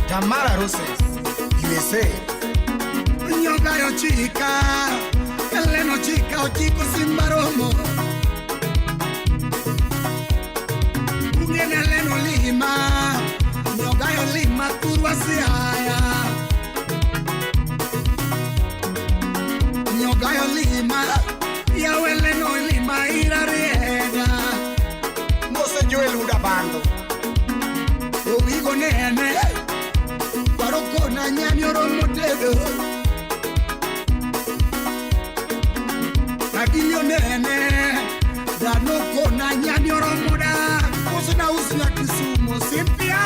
Speaker 4: Tamara Roses USA Nyoga yo chica Haile no chica o chico sin baromo Ungene leno lima Nyoga yo lima kurwa siaya Nyoga yo lima Yawele no lima ira riega Mose Joel Udabando Owigo nene Waroko na nyami oromo tedo Agilio nene Danoko na nyami oromo da Mose na usi ya Kisumo Simpia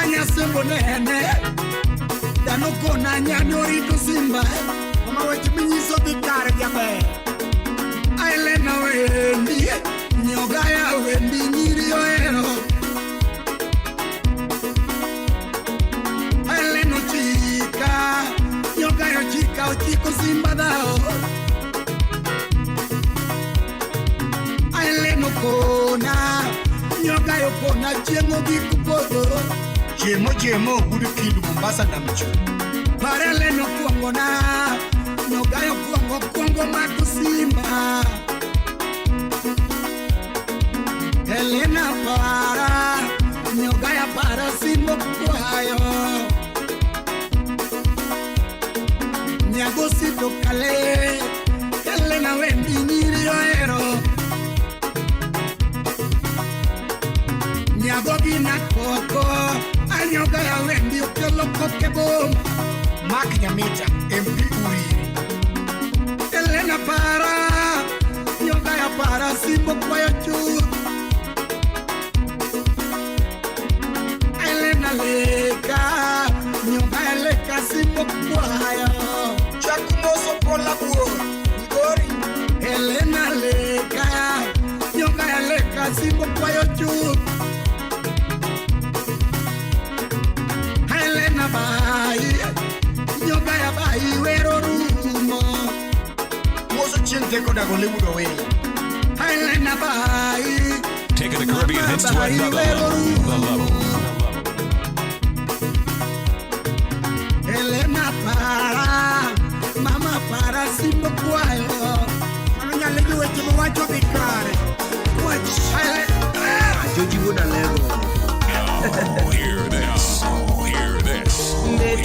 Speaker 4: Anya sembo nene Danoko na nyami orito simba Mama wechiminyiso bikare jabe Aile na wendi Nyoga ya wendi nyiri oero Aile no chica Nyoga yo chica o chico simba dao Aile no kona Nyoga yo kona chiengo bikupodo Jemo gudu kidu Mombasa na mchu Parele no kuongo na Nyoga yo kuongo makusimba Helena para Nyoga ya para simbo kwayo Nyagosito kale Helena wendi nyiri oero Nyagogi na koko Anyoga ya wendi okelo koke bom Mark Nyamita MP Uriri Helena para Nyoga ya para simbo kwayo chu Helena leka Nyoga ya leka simbo kwayo Chakumoso pola buo Igori Helena leka Nyoga ya leka simbo kwayo chu Helena bai Nyoga ya bai wero rumo Moso chinte koda gole budo we Helena bai
Speaker 2: Taking the Caribbean hits to another level.
Speaker 4: Helena para Mama para simbo kwayo Mano nyale weche mwacho bikare Joji woda lero
Speaker 2: Oh, hear this. Oh, hear this.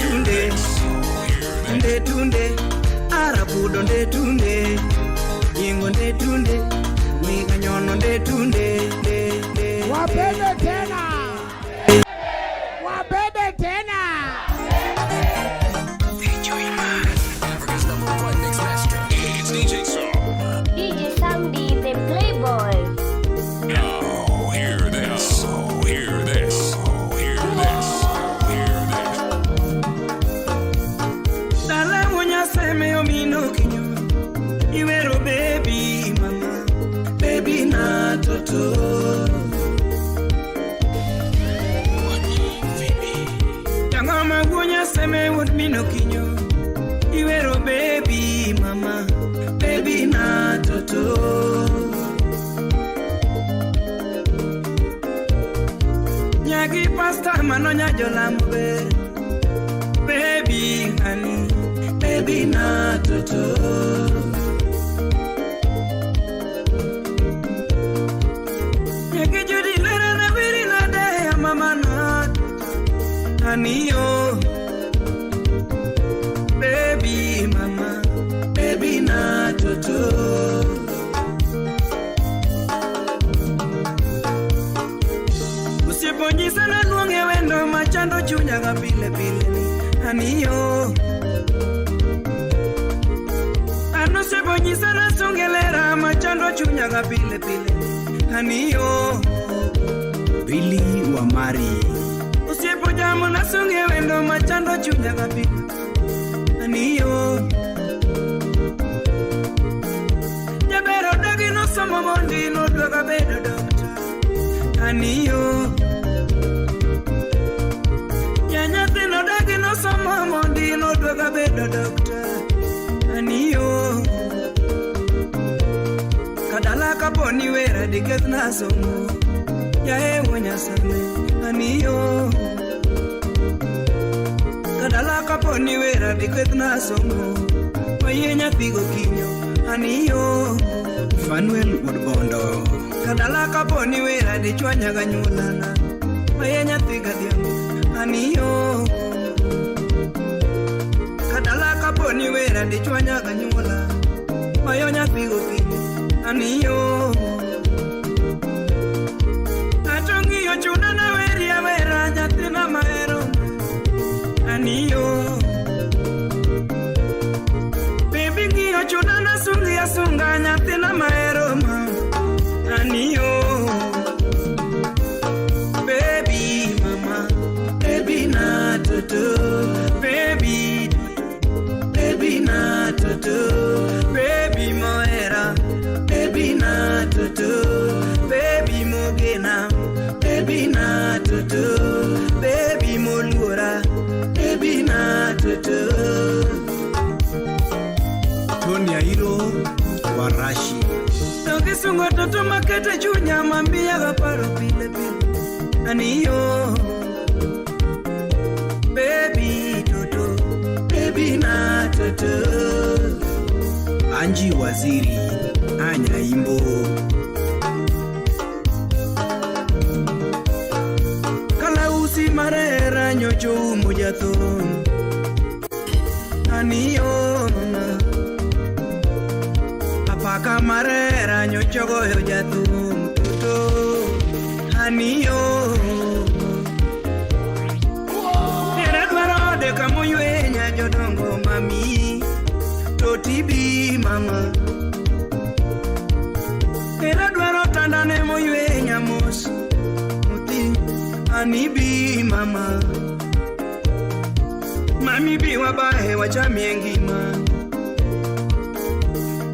Speaker 1: Tunde Ndetunde, arabudo ndetunde, ingo ndetunde, miganyono ndetunde.
Speaker 8: Wapende tena. Wapende tena.
Speaker 2: It's DJ Sam.
Speaker 3: DJ Samdi, the Playboy.
Speaker 2: Now, hear this. Hear this. Hear this. Hear this.
Speaker 1: Dala munya seme omino kinyo, iwero baby mama, baby na toto. Tangama munya seme omino kinyo, iwero baby mama, baby na toto. Nyagi pasta manonya jolambe, baby honey, baby na toto. Nyagi judi lera na viri na de mama na honey yo, baby mama, baby na toto. Usiponyi sana nuonge wendo machando chunya ga pile pile ni aniyo. Ano seponyi sana songelera machando chunya ga pile pile ni aniyo. Billy wa Mari. Usipojamu na songe wendo machando chunya ga pile aniyo. Jabero dagi no somo mondi no dwaga bedo doctor aniyo. Nyanyati no dagi no somo mondi no dwaga bedo doctor aniyo. Kadala kaponi wera diketh na somo yae wonya same aniyo. Kadala kaponi wera diketh na somo maye nyathigo kinyo aniyo. Fanuel Woodbondo. Kadala kaponi wera di chwanya ganyulana maye nyathiga dhiambo aniyo. Kadala kaponi wera di chwanya ganyula mayo nyathigo kinyo aniyo. Atongiyo chuna na weri ya wera nyathina maero aniyo. Baby ngiyo chuna na sungi ya sunga nyathina maero ma aniyo. Baby mama, baby na toto, baby, baby na toto, baby moera, baby na toto, baby mogena, baby na toto, baby molura, baby na toto. Tony Airo Warashi. Nokisungo toto makete chunya mambia gaparo pile pile aniyo. Baby toto, baby na toto. Anji Waziri Anya Imbo. Kala usi marera nyocho mujato aniyo mama. Apaka marera nyocho goyo jato toto aniyo. Era dwaro de kamoywe nya jodongo mami totibi mama. Era dwaro tandane moywe nya mos muti anibi mama. Mami bi wabahe wachamie ngima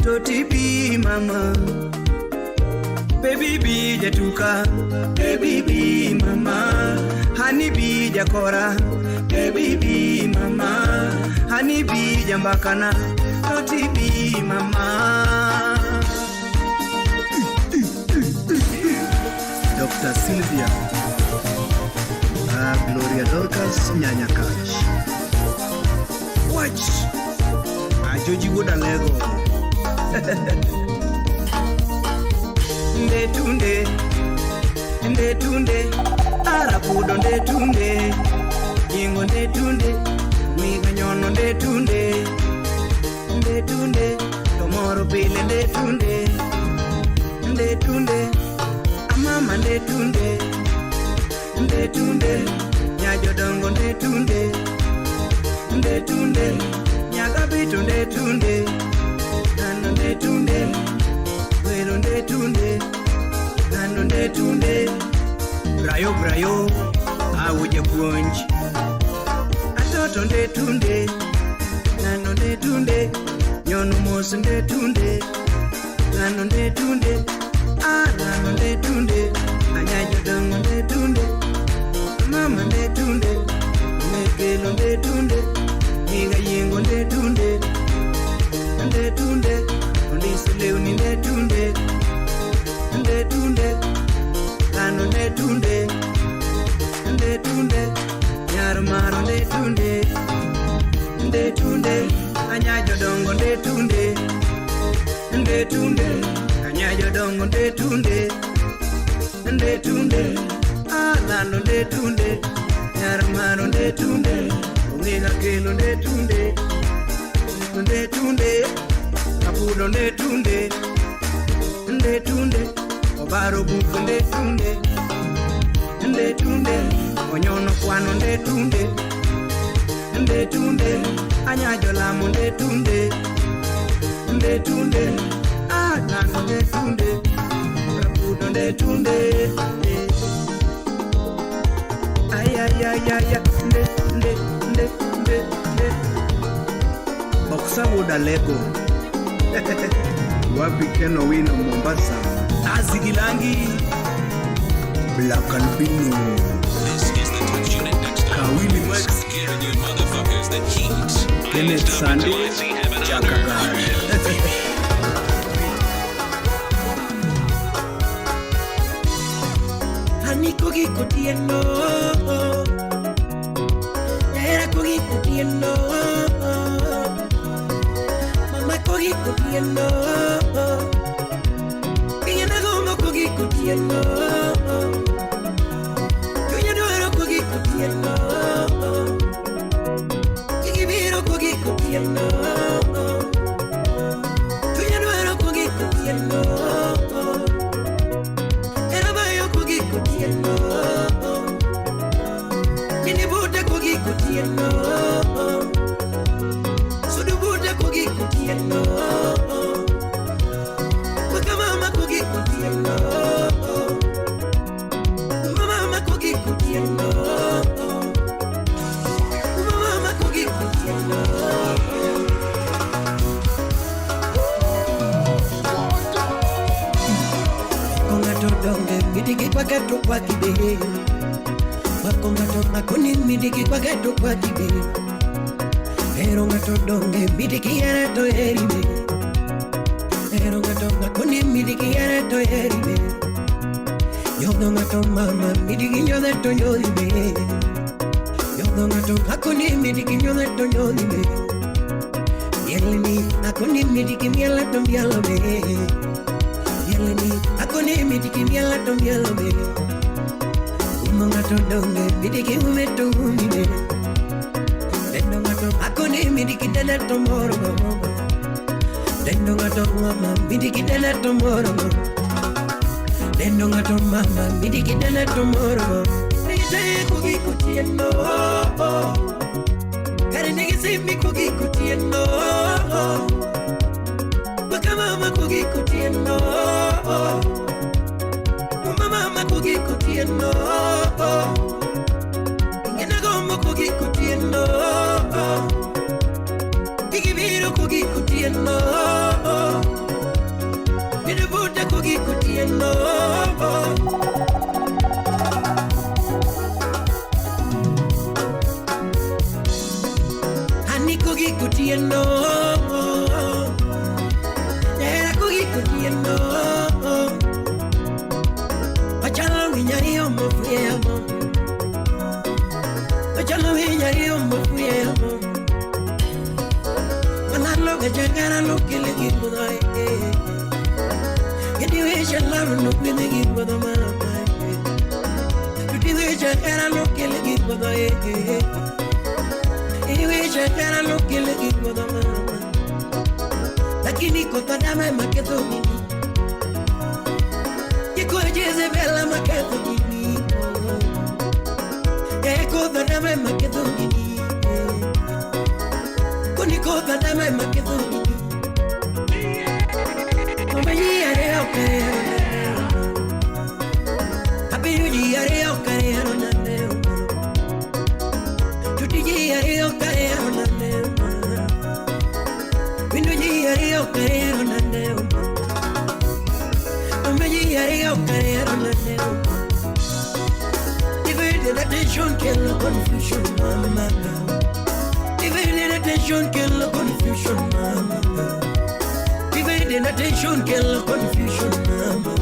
Speaker 1: totibi mama. Baby bi jatuka, baby bi mama. Honey bi jakora, baby bi mama. Honey bi jambakana, totibi mama. Dr. Sylvia Gloria Dorcas Nyanya Cash. Watch Ajoji Woda Lego. Ndetunde, ndetunde, arabudo ndetunde, ingo ndetunde, miga nyono nde tunde, tomoro pile nde tunde, amama nde tunde, nyajo dongo nde tunde, nyaga bito nde tunde, nano nde tunde, wero nde tunde, nano nde tunde, brayo, awuje puonj, atoto nde tunde, nano nde tunde, nyono mos nde tunde, nano nde tunde, nano nde tunde, anyajo dongo nde tunde, mama nde tunde, mekelo nde tunde, miga yengo nde tunde, ondisi leuni nde tunde, nano nde tunde, nyar maro nde tunde, anyajo dongo nde tunde, anyajo dongo nde tunde, nano nde tunde, nyar maro nde tunde, ongiga kelo nde tunde, apudo nde tunde, obaro buko nde tunde, onyono kwano nde tunde, anyajo lamo nde tunde, nano nde tunde, apudo nde tunde, nde, Boksa Woda Lego, wapi Keno Wino Mombasa, Azigilangi, Black Albino.
Speaker 2: This is the Touch Unit Dexter.
Speaker 1: Kawili Wax,
Speaker 2: Giving you motherfuckers the heat.
Speaker 1: Kenneth Sandy, Chakagai.
Speaker 6: Kogi kutiendo, era kogi kutiendo, mama kogi kutiendo, kaya na gomo kogi kutiendo, kaya no kogi kutiendo, kaya biro kogi kutiendo, kaya no kogi kutiendo. Midigi kwa gato kwa kibe, wakongato makoni midigi kwa gato kwa kibe, ero gato donge midigi yarato eribe, ero gato makoni midigi yarato eribe, yodo gato mama midigi nyodato nyodibe, yodo gato makoni midigi nyodato nyodibe, yeleni makoni midigi mialato mialobe. Akone midiki miala to miala me, umonga to donge midiki umeto umide. Dendonga to akone midiki dena to morogo, dendonga to mama midiki dena to morogo, dendonga to mama midiki dena to morogo. Nige kugi kutiendo, kare nige simi kugi kutiendo. Mama kugi kutiendo, mama kugi kutiendo, ingena gomo kugi kutiendo, igibiro kugi kutiendo, nidebuta kugi kutiendo, hani kugi kutiendo. Jagara no killing it with I. Get you wish and love no killing it with a man. You did the Jagara no killing it with I. Iniwisha jana nukile kikwa mama. Lakini kota dama maketo gini. Yiko Jezebela maketo gini. Kota dama maketo gini. Kuni kota dama maketo gini. Mama yare okay. Happy New Year okay. Attention, kill the confusion, mama. Divided attention, kill the confusion, mama. Divided attention, kill the confusion, mama.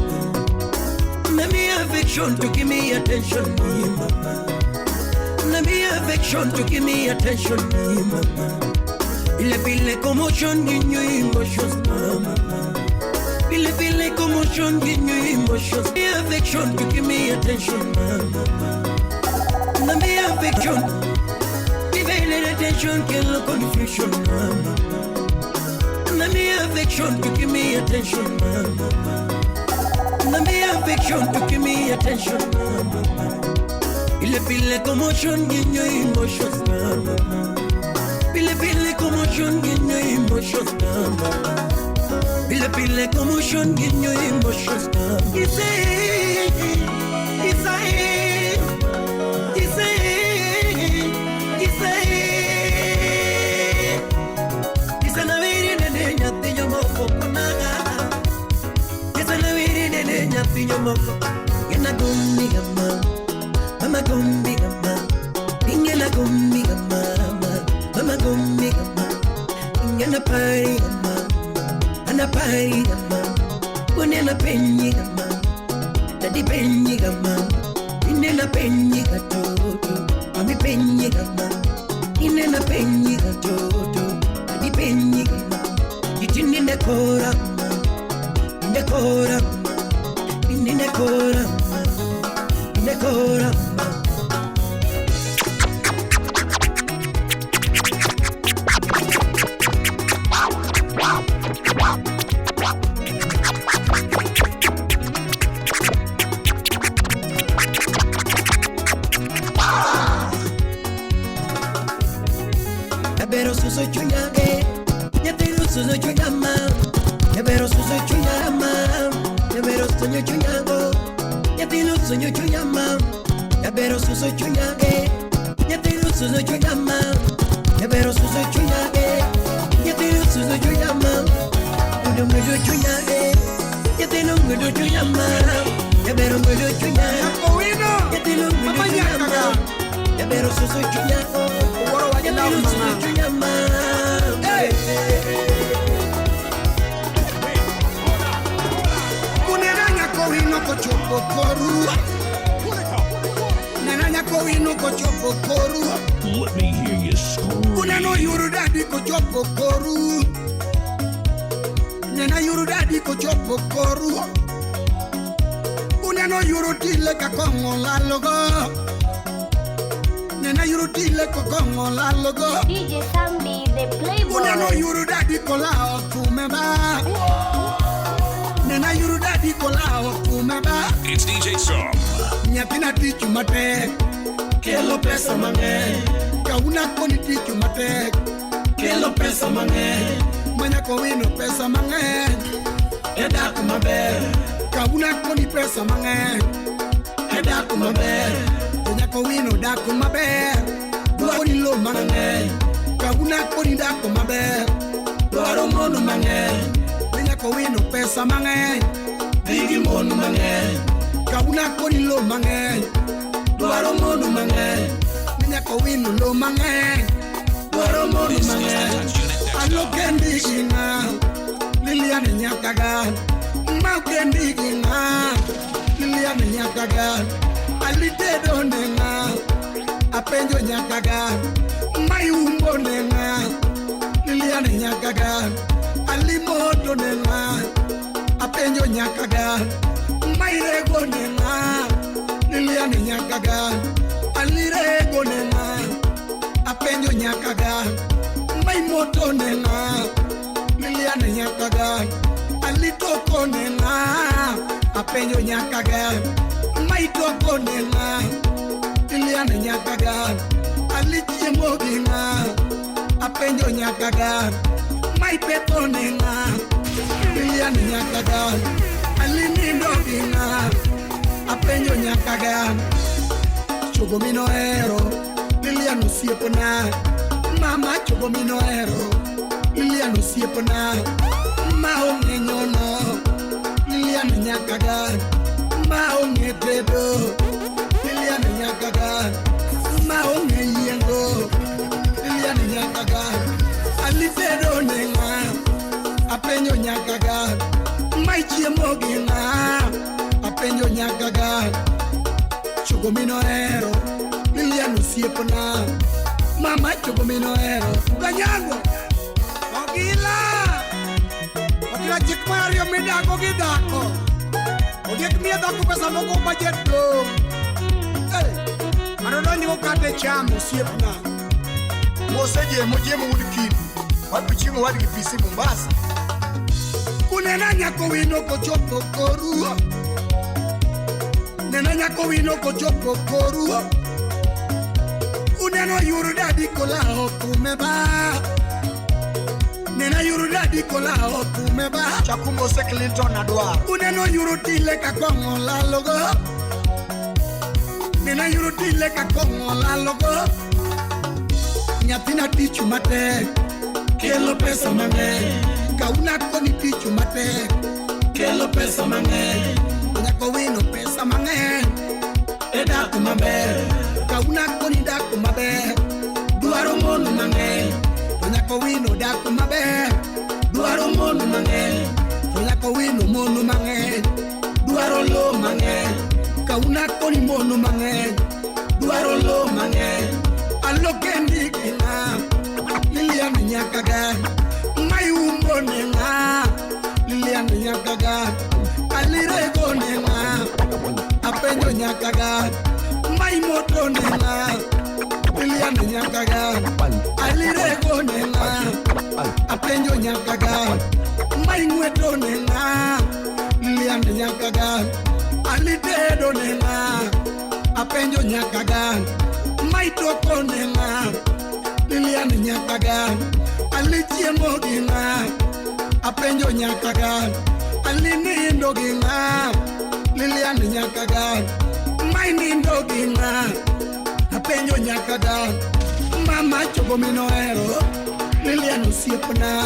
Speaker 6: Let me affection to give me attention, mama. Let me affection to give me attention, mama. Ile commotion in your emotions, mama. Ile commotion in your emotions. Let me affection to give me attention, mama. Let me affection, divided attention, kill the confusion, mama. Let me affection to give me attention, mama. Let me affection to give me attention, mama. Ile commotion in your emotions, mama. Ile commotion in your emotions, mama. Ile commotion in your emotions, mama. You say, Gonna gummi gamma, mama gummi gamma, ingena gummi gamma, mama gummi gamma, ingena pari gamma, ana pari gamma, unena penyi gamma, tadi penyi gamma, inena penyi gatoto, mami penyi gamma, inena penyi gatoto, tadi penyi gamma, itini nekora, nekora. Nekora. Pero suso chunyage, ya te suso chunyama, ya pero suso chunyama. Pero sueño chuñago, ya te lo sueño chuñama. Ya pero suso chuñage, ya te lo sueño chuñama. Ya pero suso chuñage, ya te lo sueño chuñama. Uno me lo chuñage, ya te lo me lo chuñama. Ya pero me lo chuñage, ya te lo me lo chuñama. Ya pero suso chuñago, ya te lo sueño chuñama. Kochopo koru, nana koinu kochopo koru.
Speaker 2: Let me hear you scream.
Speaker 4: Una no yuru daddy kochopo koru, nana yuru daddy kochopo koru. Una no yuru tile kakongo la logo, nana yuru tile kakongo la logo.
Speaker 3: DJ Sambi, the Playboy.
Speaker 4: Una no yuru daddy kola otumeba. Nena yuru daddy kola okumeba.
Speaker 2: It's DJ Sam.
Speaker 4: Nyatina tichu mate, kelo pesa mange. Kauna koni tichu mate, kelo pesa mange. Manya kowino pesa mange, eda kumabe. Kauna koni pesa mange, eda kumabe. Manya kowino da kumabe, duari lo mange. Kauna koni da kumabe, duaro mono mange. Kowino pesa mange, digi monu mange. Kauna koni lo mange, duaro monu mange. Minya kowino lo mange, duaro monu mange. Alo kendi ginga, Liliane nyakaga. Mau kendi ginga, Liliane nyakaga. Alite donenga, apenjo nyakaga. Mai umbo nenga, Liliane nyakaga. Alimoto nenga, apenjo nyakaga. Mairego nenga, Liliane nyakaga. Alirego nenga, apenjo nyakaga mai moto nena Liliana nyakaga alito konena apenjo nyakaga mai toko nena Liliana nyakaga alitie moginga apenjo nyakaga mai peto nena Liliana nyakaga alini moginga apenjo nyakaga chugomino ero Liliana siepona mama chugomino ero Liliana siepona maonge nyono Liliana nyakaga maonge dedo Liliana nyakaga maonge yengo Liliana nyakaga alitedo nenga apenyo nyakaga mai chiemo gina apenyo nyakaga chugomino ero Liliana siepona mama chugomino ero ganyago Ogila jikmario midako gidako Ogik miedako pesa moko budget do Anodonji ko kate chamu siepna Moseje mojemo udikini Wapichimo wadiki pisi Mombasa Kunena nyako wino kochopo koru Nena nyako wino kochopo koru Uneno yuru dadi kola okumeba Nena yuru dadi kola okumeba Chakumbo se Clinton adwa Uneno yuru tile kakongo la logo Nena yuru tile kakongo la logo Nyatina tichu mate Kelo pesa mange Kauna koni tichu mate Kelo pesa mange Nyako wino pesa mange Eda kumabe Kauna koni da kumabe Duaro mono mange Nyako wino da kumabe Duaro mono mange Nyako wino mono mange Duaro lo mange Kauna koni mono mange Duaro lo mange Alo kendi kina Liliana nyakaga Mai umbo nenga Liliana nyakaga Alirego nenga Apenyo nyakaga Mai moto nenga Liliana nyakaga Alirego nenga Apenyo nyakaga Mai mweto nenga Liliana nyakaga Alitedo nenga Apenyo nyakaga Mai toko nenga Liliana nyakaga Alitie moginga Apenyo nyakaga Alinindo ginga Liliana nyakaga Mai nindo ginga Apenyo nyakaga Mama chogomino ero Liliana siepona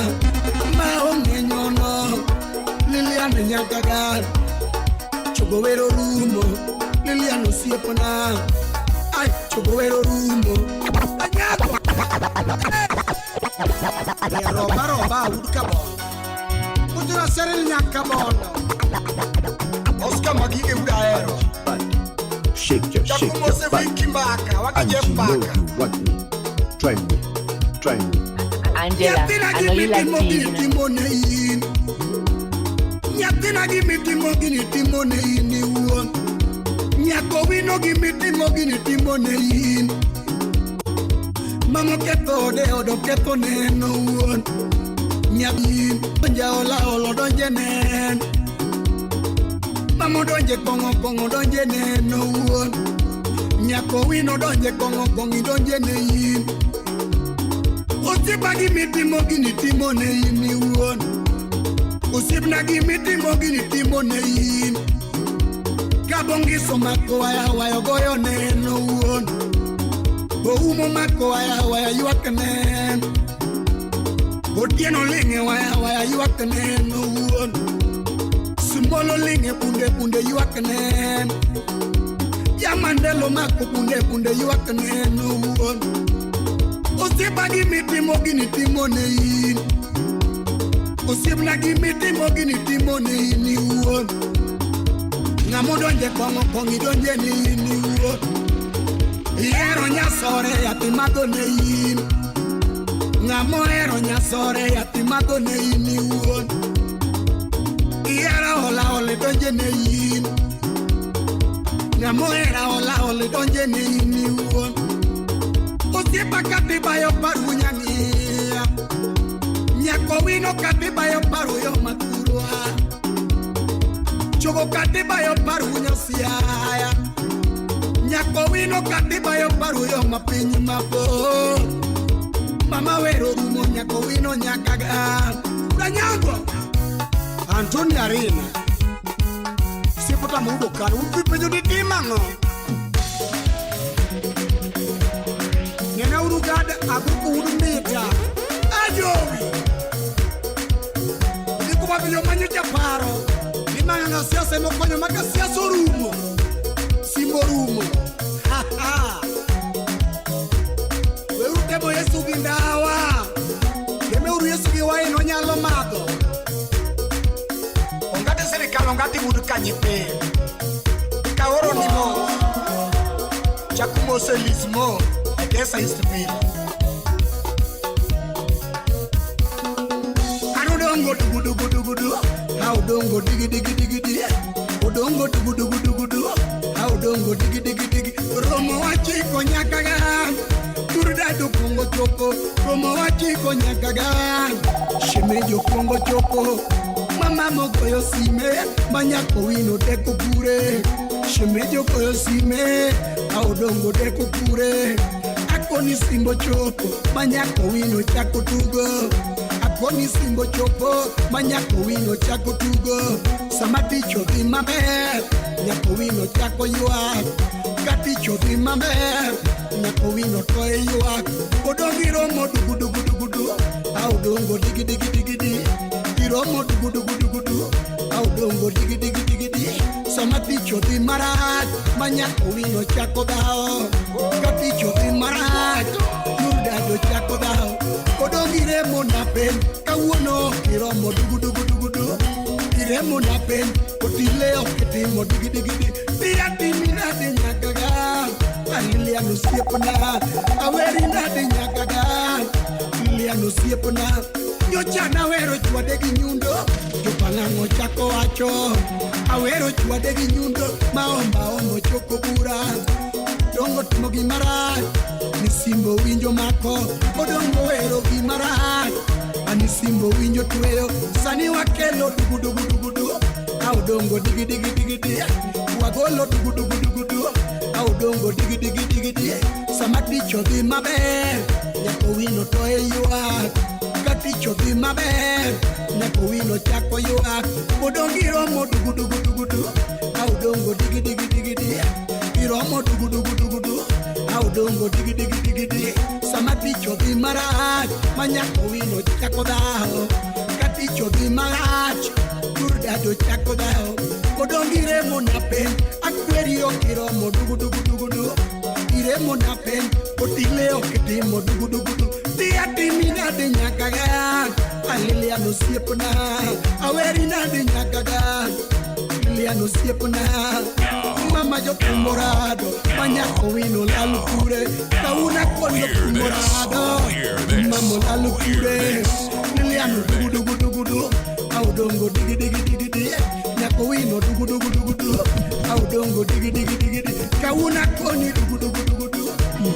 Speaker 4: Maonge nyono Liliana nyakaga Chogowero rumo Liliana siepona Ay, chogowero rumo Anyako Roba udkabo Kutura seril nyakabondo Oscar magige udaero
Speaker 9: Shake your body. And you know you want me. Try me.
Speaker 10: Angela, I know you like me.
Speaker 4: Nyatina give me timoney won. Nyako we no give me timoney. Mama keto de odo keto ne no won. Nyabi panja ola donje nen. Mama donje kongo donje ne no won. Nyako we no donje kongo donje ne yin. Osipa give me timoney ni won. Osipna give me timoney. Kabongi somako waya goyo ne no won. Oumo mako waya yuaknen. Otieno linge waya yuaknen no won. Sumbolo linge punde yuaknen. Yamandelo mako punde yuaknen no won. Osipa give me timoney. Osipna give me timoney ni won. Ngamodonje kongo donje ni won. Ero nyasore yatimado ne yin. Ngamo ero nyasore yatimado ne yin won. Ero ola donje ne yin. Ngamo era ola donje ne yin won. Kipa katiba yo paru nyangia Nyako wino katiba yo paru yo maturua Chogo katiba yo paru nyosiaya Nyako wino katiba yo paru yo mapinyi mapo Mama wero rumo nyako wino nyakaga Uranyango Antoni Arena Sipota mudo karu Upipenyo di timango Nena urugada abuku urumita Ajowi Niku wabilo manyo japaro Nimanga nga siasa mokonyo maka siasa rumo Simbo rumo Ha ha Weru tebo Yesu gindawa Keme uru Yesu giwa ino nyalo mago Ongate serikali ongati mudu kanyipe Kaoro nimo Chakumo selismo Yes, I used to be. I don't go to gudu. How don't go diggy. Oh, don't go to gudu. How don't go diggy. Romo wachi konyakaga. Turda do Congo choco. Romo wachi konyakaga. Shimejo Congo choco. Mama moko yo sime. Manyako wino teko pure. Shimejo koyo sime. How don't go teko pure. Akoni simbo chopo, manyako wino chako tugo. Akoni simbo chopo, manyako wino chako tugo. Samati chothi maber, nyako wino chako yuak. Kati chothi maber, nyako wino toe yuak. Odongi romo dugu. Audongo digi. Iromo dugu. Audongo digi. Samati chothi maraj, manyako wino chako dao. Kati chothi maraj, nurda do chako dao. Kodongire mo na pen, kawuono iromo dugu. Iremo na pen, kotile okitimo digi. Tiati minade nyakaga, aliliano siepna. Aweri nade nyakaga, aliliano siepna. Yo chana wero chwade gi nyundo, yo pangango chako acho. Awero chwade gi nyundo, maomba choko bura. Dongo timo gimaraj, ni simbo winjo mako. Odongo wero gimaraj, ani simbo winjo tuweyo. Sani wakelo dugu. Audongo digi. Wagolo dugu. Audongo digi. Samati chothi maber, nyako wino toe yuak. Kati chothi maber, nyako wino chako yuak. Odongi romo dugu. Audongo digi. Iromo dugu. Audongo digi. Samati chothi maraj, manyako wino chako dao. Kati chothi maraj, turda do chako dao. Odongi remo na pen, akweri okiromo dugu. Iremo na pen, otile okitimo dugu. Tiati minade nyakaga, aliliano siepna. Aweri nade nyakaga, aliliano siepna. Mama yo kumorado, manyako wino lalu kure. Kauna kono kumorado, mama lalu kure. Aliliano dugu. Audongo digi. Nyako wino dugu. Audongo digi. Kauna koni dugu.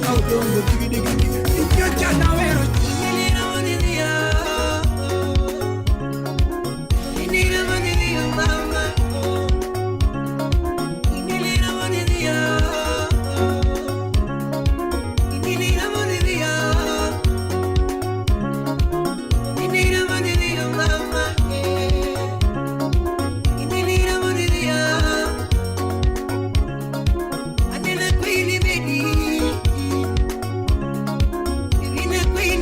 Speaker 4: Audongo digi. Yo chana wero.
Speaker 6: Queen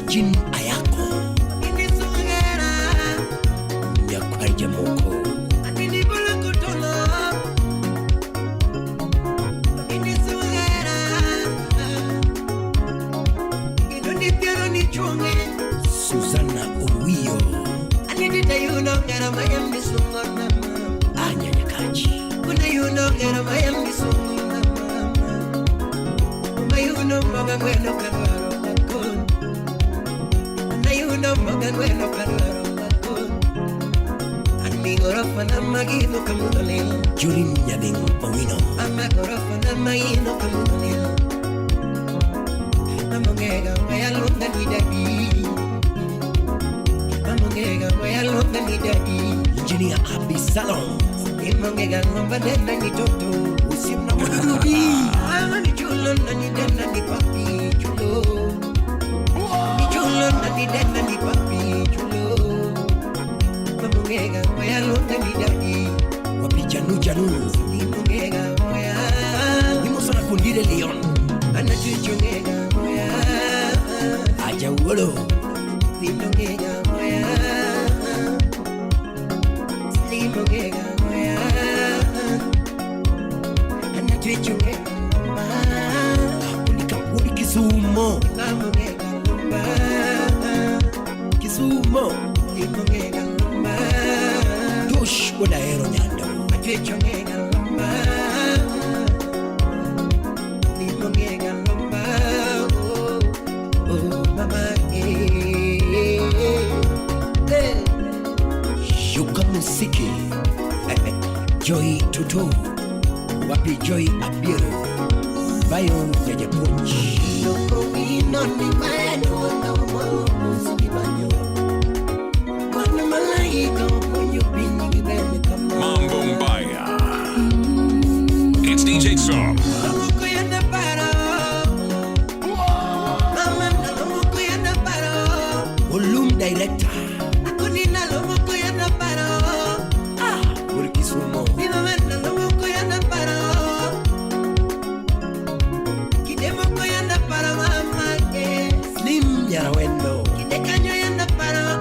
Speaker 6: Jin Ayako Nyakwaja Moko Susanna Owio Anidita yunongera mayambi sungona Anya Nyakachi Kuna yunongera mayambi sungona Mayuno mboga mweno kadwaro makon Nayuno mboga mweno kadwaro makon Ani gorofa na magino kamudolil Julin Nyading Owino Ama gorofa na magino kamudolil Namongega mayalunga nidagi Namongega mayalunga nidagi Engineer Abisalom Imongega ngomba denda ni toto Usim na mwadubi Ama ni chulo na ni denda ni papi chulo Ni chulo na ni denda ni papi chulo Namongega mayalunga nidagi Wapi janu Imongega mayalunga Nimosona kundire Leon Anachuchongega Aja wolo Limongega moya Limongega moya Anachuchongega Ulikapuri Kisumo Lamongega lumba Kisumo Limongega lumba Tosh Wadaero Nyando Anachuchongega lumba Limongega lumba Shuka Musiki Joy Tutu Wapi Joy Abiru Bayo Jaja Punch Loko wino ni mayano Waka wamo musiki banyo Wana malaika Wapunyo bini gibele kama
Speaker 2: Mambo Mbaya. It's DJ Som.
Speaker 6: Loko yanda para Mama na loko yanda para Volume Director Akunina loko yanda para Urikisumo Mama na loko yanda para Kidemoko yanda para mama Slim Yarawendo Kidekanyo yanda para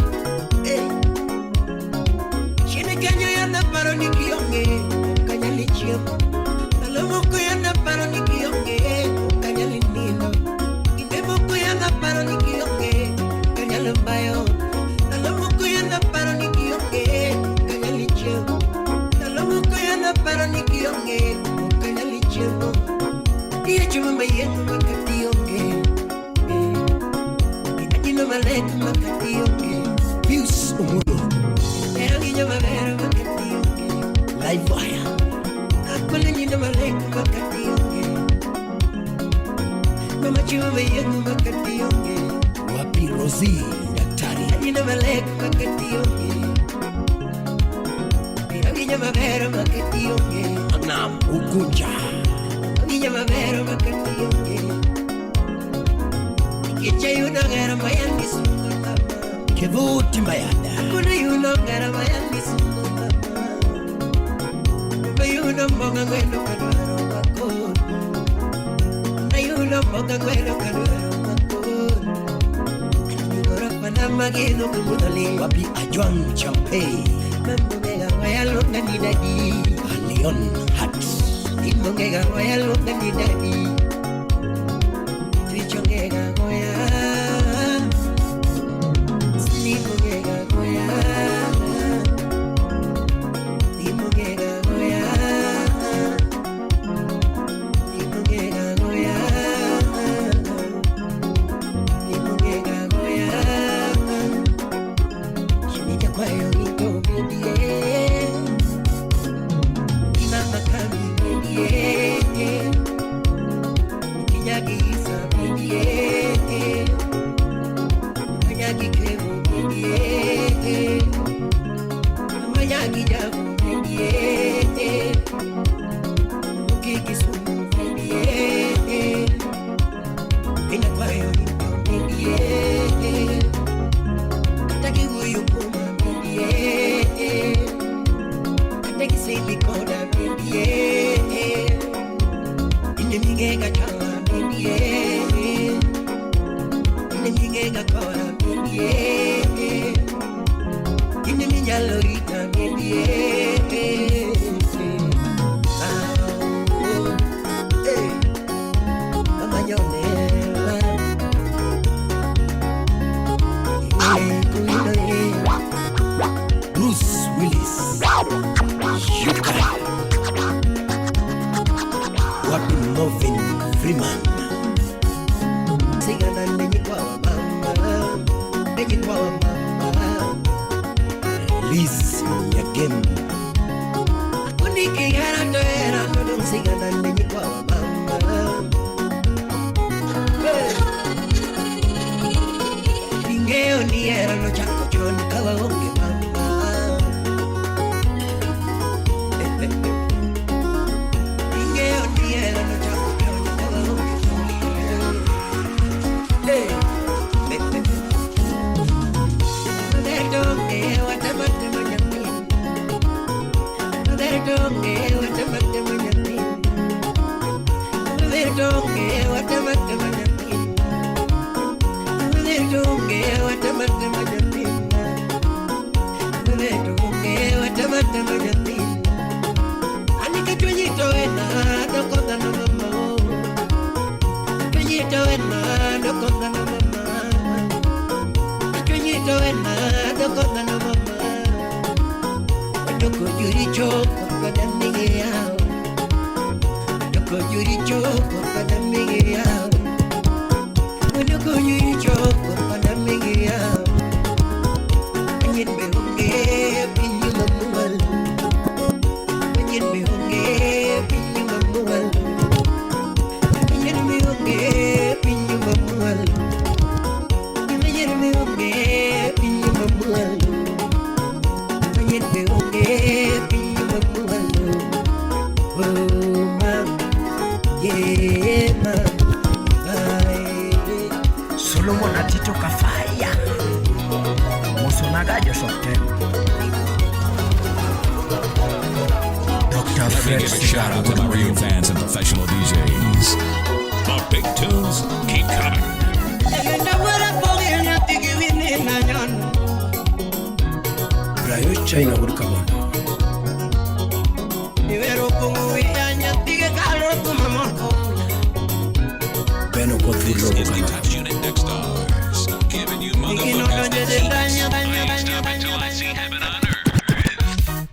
Speaker 6: Shinekanyo yanda para nikionge Kanyali chiemo Nalomoko yanda para nikionge Kanyali nino Kidemoko yanda para nikionge Kanyali mbayo Nalomoko yanda para nikionge Kanyali chiemo Nalomoko yanda para nikionge Kanyali chiemo Iya chuma mayenu makati yonge Ajino maleku makati yonge Pius Umudo Eranginya mavera makati yonge Live wire Akule njino maleku makati yonge Mama chuma mayenu makati yonge Wapi Rosie Daktari Ajino maleku makati yonge Eranginya mavera makati yonge Agnam Ugunja Niña mavero makati yonge Kicha yuno gara mayandi sungota Kevuti mayada Kuna yuno gara mayandi sungota Mayuno mboga ngweno kadwaro makon Mayuno mboga ngweno kadwaro makon Anigora pana magino kumudali Wapi Ajwang Champe Mambongega mayalonga nidadi Leon Hats Imongega goya longa ni dadi Trichongega goya Imongega goya Imongega goya Imongega goya Imongega goya Shinika kwayo nito bidie Inama kami Kinyagi isa bidie Kinyagi kevu bidie Kinyagi javu bidie Ukikisumu bidie Inakwayo nito bidie Kataki huyu kuma bidie Kataki silikona bidie Inemingega chala bidie Ingega kora bidie Kini minyalo rita bidie Mama nyonela Bruce Willis Yuka Wapi Morgan Freeman Sigana nenye kwa mama Nenye kwa mama Liz Yagem Uniki gara toera Nunung sigana nenye kwa mama Ingeo ni era no chako choni kawa onge mama Ingeo ni era no chako choni kawa onge
Speaker 11: Solomon Atito Kafaya Musonagajo Soften Dr.
Speaker 2: Let me give a shout out to my real fans and professional DJs. The big tunes keep coming.
Speaker 5: Rayo China would come on.
Speaker 2: This is the Touch Unit Deck Stars, giving you motherfuckers the heat. I ain't stopping till I see heaven on earth.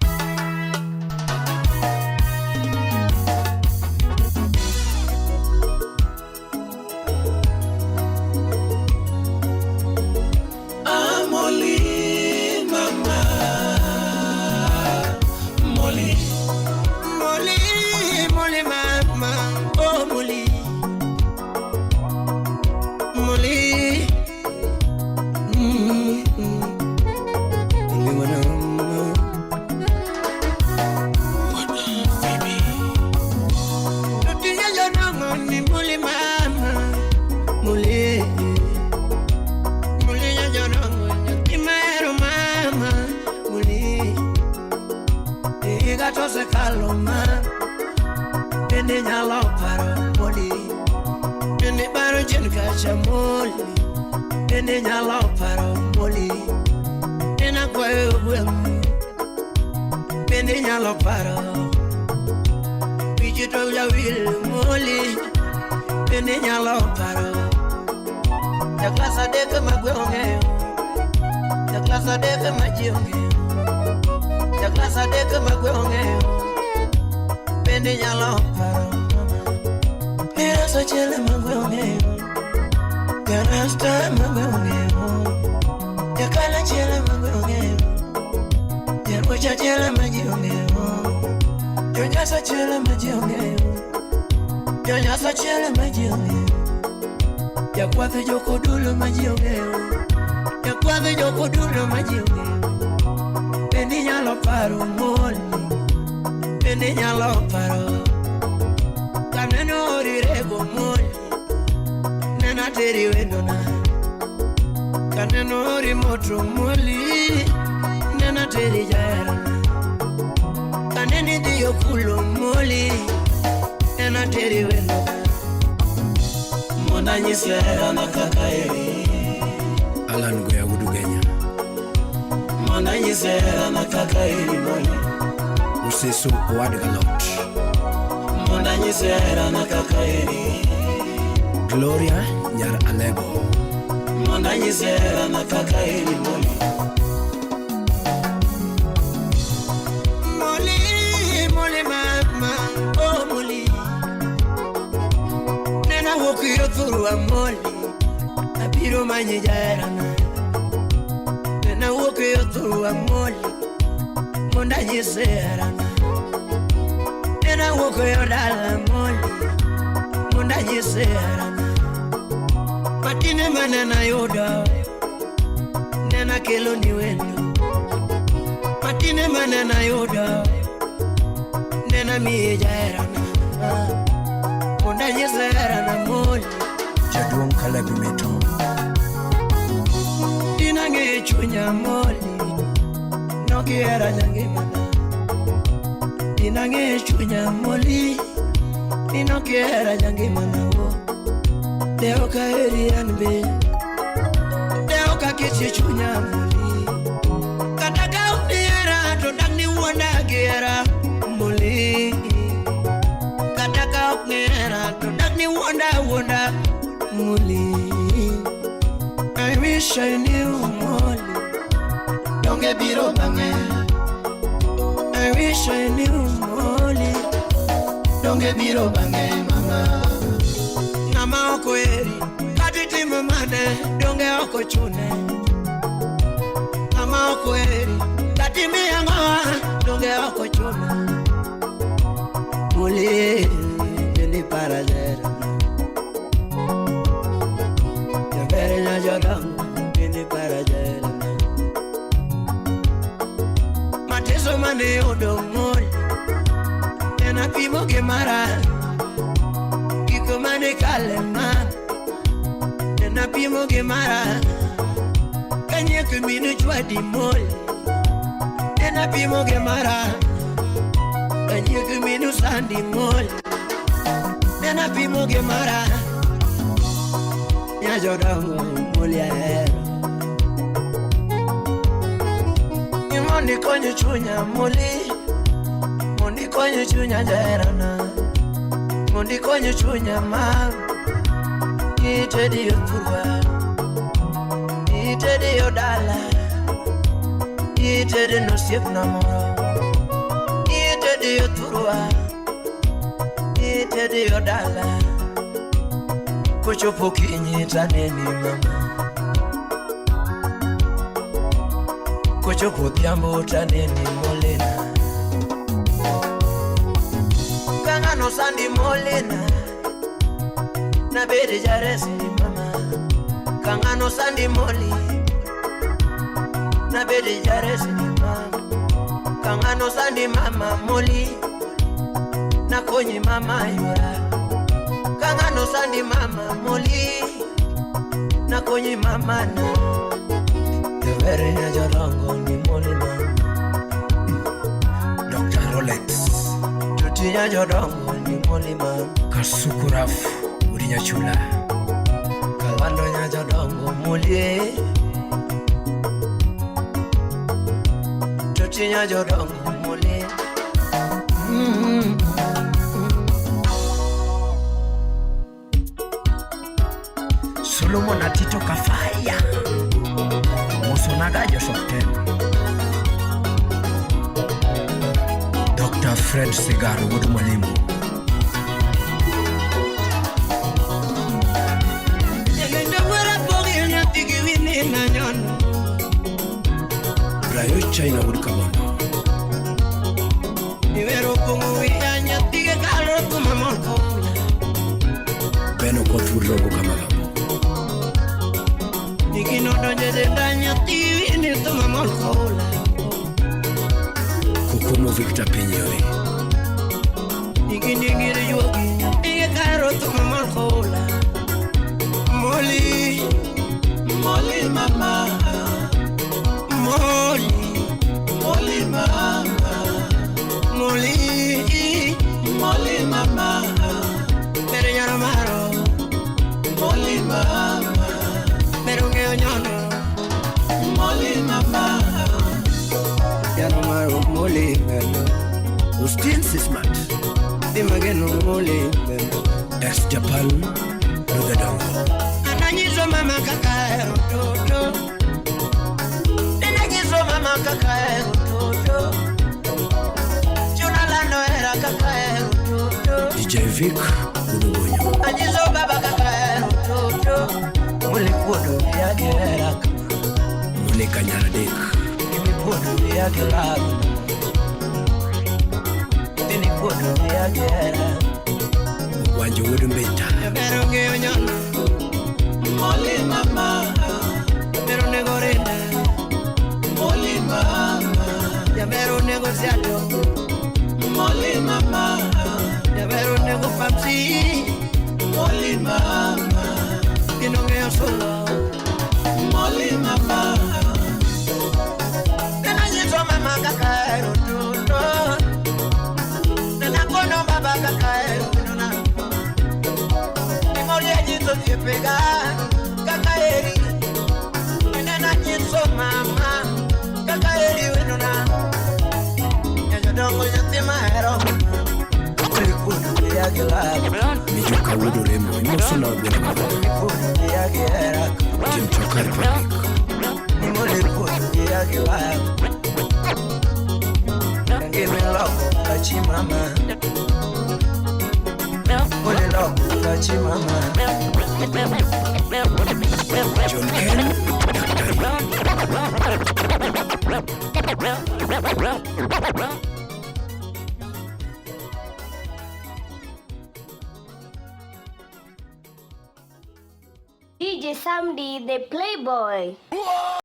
Speaker 5: Alan Goya Gudugenya.
Speaker 6: Mona Yisera Nakaka Elimoni.
Speaker 5: Usesu Owadgalot.
Speaker 6: Mona Yisera Nakaka Eli.
Speaker 5: Gloria Nyar Alego.
Speaker 6: Mona Yisera Nakaka Elimoni. Moli mama, oh Moli. Nena woku yothuru wa Moli. Abiro manye jaerana. Nena woku yothuru wa Moli. Monda Yiserana. Nena woku yodala Moli. Monda Yiserana. Matine manena yoda. Nena kelo ni wendo. Matine manena yoda. Nena mi jaerana. Monda Yiserana Moli.
Speaker 5: Jaduong Caleb Meto.
Speaker 6: Dinange chunya Moli. Nokiera jangimana. Dinange chunya Moli. Nokiera jangimana wo. Deo ka erian be. Deo ka kichi chunya Moli. Kataka uniera to dagni wanda gera Moli. Kataka uniera to dagni wanda Moli. I wish I knew Moli. Don't get beat up again. I wish I knew Moli. Don't get beat up again, mama. Nama oko eri, katiti mamane. Don't get oko chune. Nama oko eri, katimi yanga. Don't get oko chune. Moli, jeli paradera. Verenya jodang, jeli paradera. Mateso mane odo Moli. Nena pimo ke mara. Kiko mane kalema. Nena pimo ke mara. Kanye kuminu chwa di Moli. Nena pimo ke mara. Kanye kuminu sandi Moli. Nena pimo ke mara. Nya jodango Moli aero. Mondi konyo chunya Moli. Mondi konyo chunya jaerana. Mondi konyo chunya mam. Itedi yothurwa. Itedi yodala. Itedi nosiep namoro. Itedi yothurwa. Itedi yodala. Kochopo kinyi taneni mama. Kochopo dhiambo taneni Molina. Kangano sandi Molina. Na bede jaresi mama. Kangano sandi Moli. Na bede jaresi mama. Kangano sandi mama Moli. Na konyi mama yura. Kangano sandi mama Moli. Na konyi mama na. Verenya jarango ni Moli mama.
Speaker 5: Dr. Rolex.
Speaker 6: Tutinya jarango ni Moli mama.
Speaker 5: Kasukuraf Urinya Chula.
Speaker 6: Kalando nya jarango Moli. Tutinya jarango Moli.
Speaker 11: Solomon Atito Kafaya. Musonaga Joseph Ten.
Speaker 5: Dr. Fred Segar Wood Mwalimu. Brayo China Wood Kabondo. Beno Kothuro Kamagamo. Kukumu Victor Pinyori.
Speaker 6: Moli, Moli mama, Moli, Moli mama, Moli, Moli mama, Mero mama, Moli mama, Mero nyono.
Speaker 5: Mrs. Matt
Speaker 6: Dimageno Mole
Speaker 5: Ex Japan Lugadongo
Speaker 6: Ananyizo mama kakaero toto Ananyizo mama kakaero toto Junalano era kakaero toto
Speaker 5: DJ Vic Unugonyo
Speaker 6: Ananyizo baba kakaero toto Mule kuodo ya gera
Speaker 5: Mule Kanyara Dek
Speaker 6: Kimi kuodo ya gera Tini kuodo ya gera
Speaker 5: Wanjo Wudu Mbeta
Speaker 6: Yabero ngeo nyono Mole mama Yabero negorenda Mole mama Yabero negociado Mole mama Yabero nego famsi Mole mama Kino ngeo solo Mole mama Nena nyeto mama kakaero tuto Nena kono baba kakaero nona Memoria nyeto tiepega Kakaeri Nena nyeto mama Kakaeri wenona Nyajodongo nyote maero Kulipudu ya gila
Speaker 5: Mijuka Wudu Remo Imosuna Wabena
Speaker 6: Kulipudu ya gila
Speaker 5: Jim Chokar Panik
Speaker 6: Kulipudu ya gila Give me love, touch mama Mole love, touch mama
Speaker 5: John Ken
Speaker 3: DJ Samdi, the Playboy.